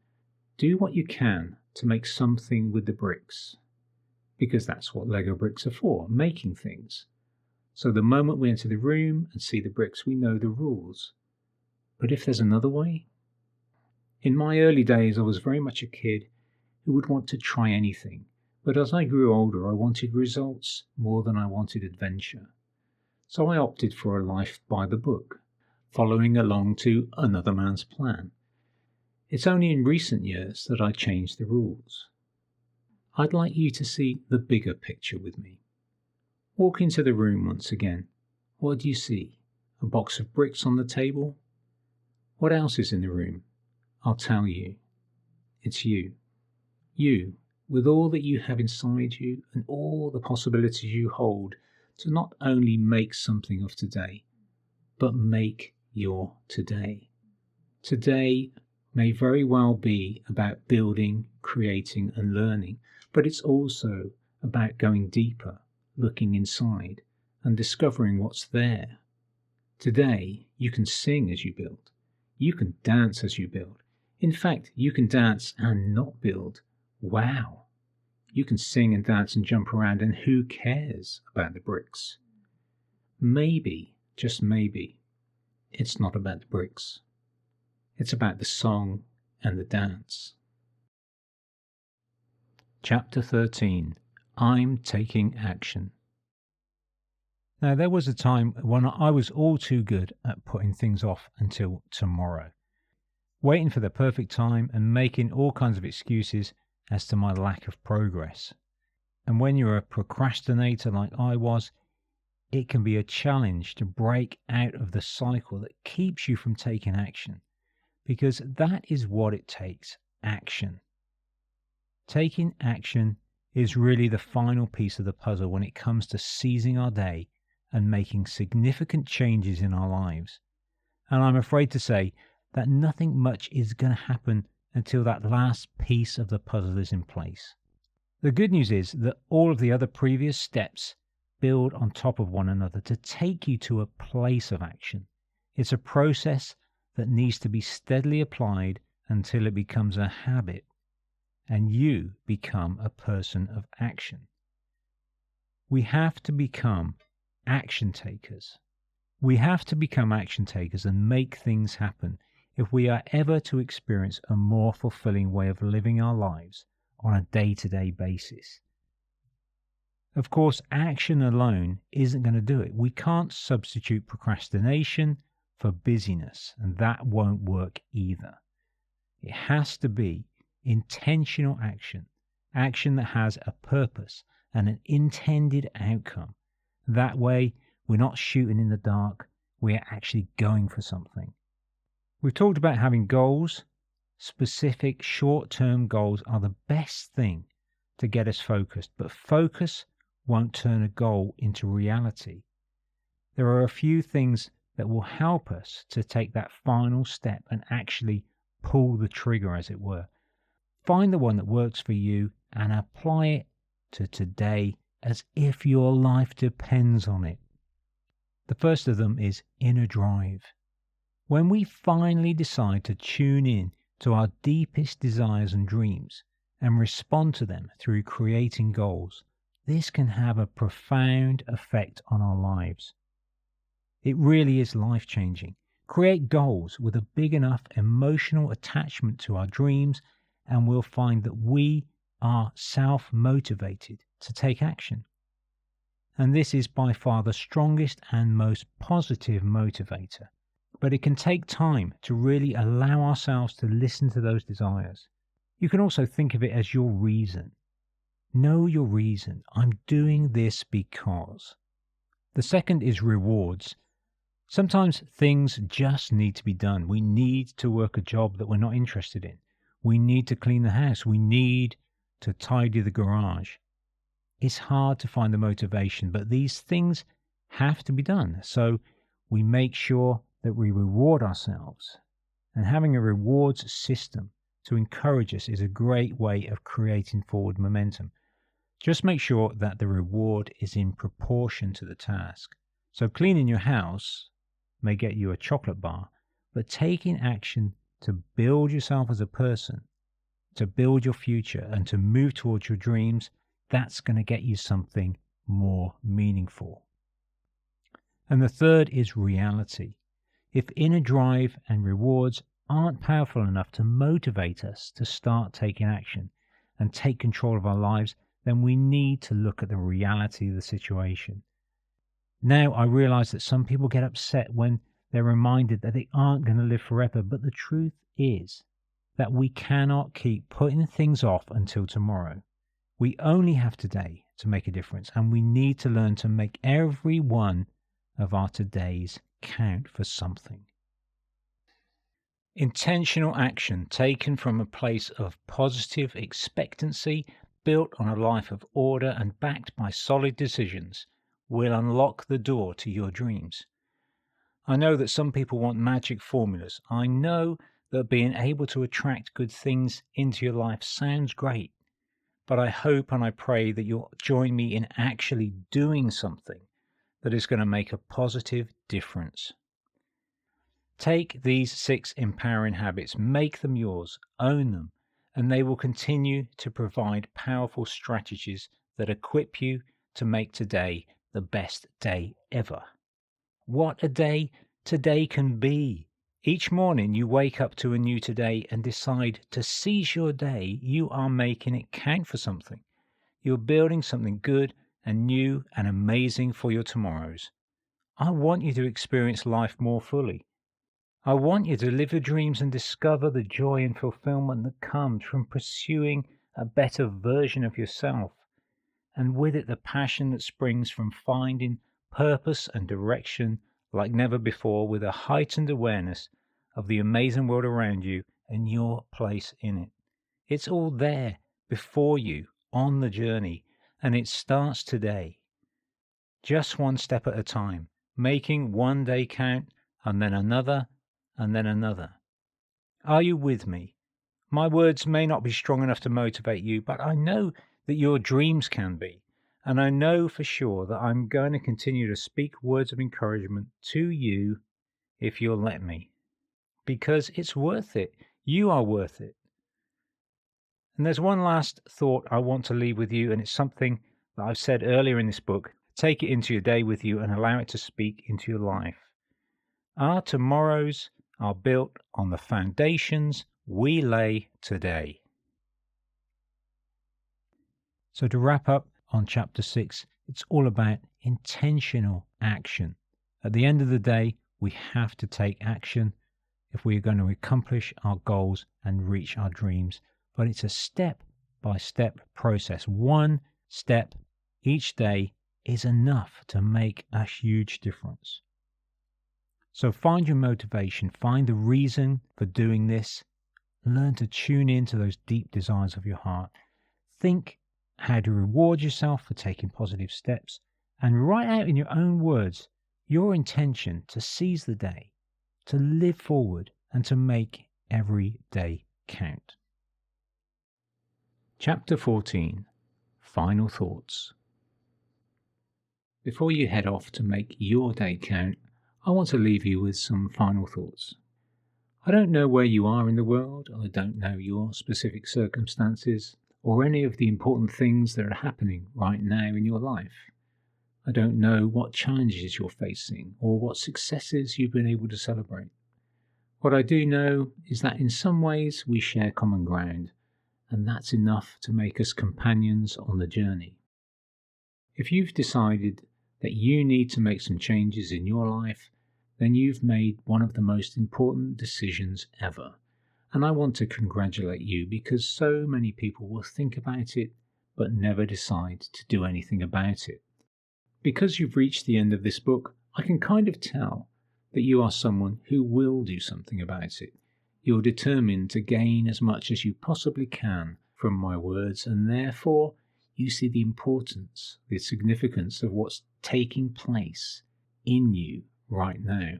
Do what you can to make something with the bricks. Because that's what Lego bricks are for, making things. So the moment we enter the room and see the bricks, we know the rules. But if there's another way? In my early days, I was very much a kid who would want to try anything. But as I grew older, I wanted results more than I wanted adventure. So I opted for a life by the book, following along to another man's plan. It's only in recent years that I changed the rules. I'd like you to see the bigger picture with me. Walk into the room once again. What do you see? A box of bricks on the table? What else is in the room? I'll tell you. It's you. You, with all that you have inside you and all the possibilities you hold to not only make something of today, but make your today. Today may very well be about building, creating and learning, but it's also about going deeper, looking inside and discovering what's there. Today you can sing as you build. You can dance as you build. In fact, you can dance and not build. Wow! You can sing and dance and jump around, and who cares about the bricks? Maybe, just maybe, it's not about the bricks. It's about the song and the dance. Chapter 13. I'm Taking Action. Now, there was a time when I was all too good at putting things off until tomorrow, waiting for the perfect time and making all kinds of excuses as to my lack of progress. And when you're a procrastinator like I was, it can be a challenge to break out of the cycle that keeps you from taking action, because that is what it takes, action. Taking action is really the final piece of the puzzle when it comes to seizing our day and making significant changes in our lives. And I'm afraid to say that nothing much is going to happen until that last piece of the puzzle is in place. The good news is that all of the other previous steps build on top of one another to take you to a place of action. It's a process that needs to be steadily applied until it becomes a habit and you become a person of action. We have to become action takers. We have to become action takers and make things happen if we are ever to experience a more fulfilling way of living our lives on a day-to-day basis. Of course, action alone isn't going to do it. We can't substitute procrastination for busyness, and that won't work either. It has to be intentional action, action that has a purpose and an intended outcome. That way, we're not shooting in the dark, we're actually going for something. We've talked about having goals. Specific short-term goals are the best thing to get us focused, but focus won't turn a goal into reality. There are a few things that will help us to take that final step and actually pull the trigger, as it were. Find the one that works for you and apply it to today as if your life depends on it. The first of them is inner drive. When we finally decide to tune in to our deepest desires and dreams and respond to them through creating goals, this can have a profound effect on our lives. It really is life-changing. Create goals with a big enough emotional attachment to our dreams, and we'll find that we are self-motivated to take action. And this is by far the strongest and most positive motivator. But it can take time to really allow ourselves to listen to those desires. You can also think of it as your reason. Know your reason. I'm doing this because. The second is rewards. Sometimes things just need to be done. We need to work a job that we're not interested in. We need to clean the house. We need to tidy the garage. It's hard to find the motivation, but these things have to be done. So we make sure that we reward ourselves. And having a rewards system to encourage us is a great way of creating forward momentum. Just make sure that the reward is in proportion to the task. So cleaning your house may get you a chocolate bar, but taking action to build yourself as a person, to build your future and to move towards your dreams, that's going to get you something more meaningful. And the third is reality. If inner drive and rewards aren't powerful enough to motivate us to start taking action and take control of our lives, then we need to look at the reality of the situation. Now I realize that some people get upset when they're reminded that they aren't going to live forever, but the truth is that we cannot keep putting things off until tomorrow. We only have today to make a difference, and we need to learn to make every one of our todays count for something. Intentional action taken from a place of positive expectancy, built on a life of order and backed by solid decisions, will unlock the door to your dreams. I know that some people want magic formulas. I know that being able to attract good things into your life sounds great. But I hope and I pray that you'll join me in actually doing something that is going to make a positive difference. Take these 6 empowering habits, make them yours, own them, and they will continue to provide powerful strategies that equip you to make today the best day ever. What a day today can be! Each morning you wake up to a new today and decide to seize your day. You are making it count for something. You're building something good and new and amazing for your tomorrows. I want you to experience life more fully. I want you to live your dreams and discover the joy and fulfillment that comes from pursuing a better version of yourself, and with it the passion that springs from finding purpose and direction like never before, with a heightened awareness of the amazing world around you and your place in it. It's all there before you on the journey, and it starts today. Just one step at a time, making one day count, and then another, and then another. Are you with me? My words may not be strong enough to motivate you, but I know that your dreams can be. And I know for sure that I'm going to continue to speak words of encouragement to you if you'll let me. Because it's worth it. You are worth it. And there's one last thought I want to leave with you, and it's something that I've said earlier in this book. Take it into your day with you and allow it to speak into your life. Our tomorrows are built on the foundations we lay today. So to wrap up on chapter 6, it's all about intentional action. At the end of the day, we have to take action if we are going to accomplish our goals and reach our dreams. But it's a step-by-step process. One step each day is enough to make a huge difference. So find your motivation, find the reason for doing this, learn to tune into those deep desires of your heart. Think how to reward yourself for taking positive steps, and write out in your own words your intention to seize the day, to live forward, and to make every day count. Chapter 14. Final Thoughts. Before you head off to make your day count, I want to leave you with some final thoughts. I don't know where you are in the world. I don't know your specific circumstances or any of the important things that are happening right now in your life. I don't know what challenges you're facing or what successes you've been able to celebrate. What I do know is that in some ways we share common ground, and that's enough to make us companions on the journey. If you've decided that you need to make some changes in your life, then you've made one of the most important decisions ever. And I want to congratulate you, because so many people will think about it but never decide to do anything about it. Because you've reached the end of this book, I can kind of tell that you are someone who will do something about it. You're determined to gain as much as you possibly can from my words, and therefore you see the importance, the significance of what's taking place in you right now.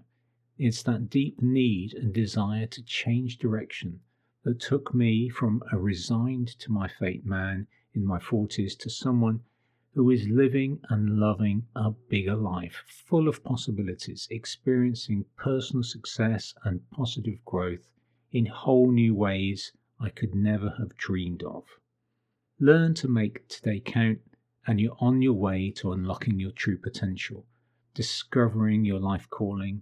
It's that deep need and desire to change direction that took me from a resigned to my fate man in my 40s to someone who is living and loving a bigger life, full of possibilities, experiencing personal success and positive growth in whole new ways I could never have dreamed of. Learn to make today count, and you're on your way to unlocking your true potential, discovering your life calling,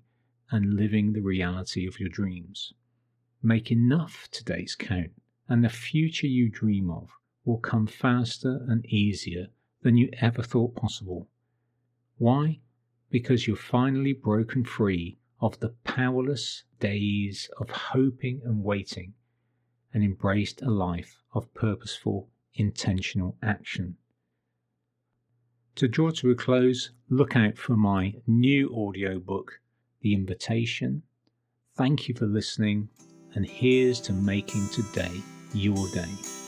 and living the reality of your dreams. Make enough todays count, and the future you dream of will come faster and easier than you ever thought possible. Why? Because you're finally broken free of the powerless days of hoping and waiting, and embraced a life of purposeful, intentional action. To draw to a close, look out for my new audiobook, The Invitation. Thank you for listening, and here's to making today your day.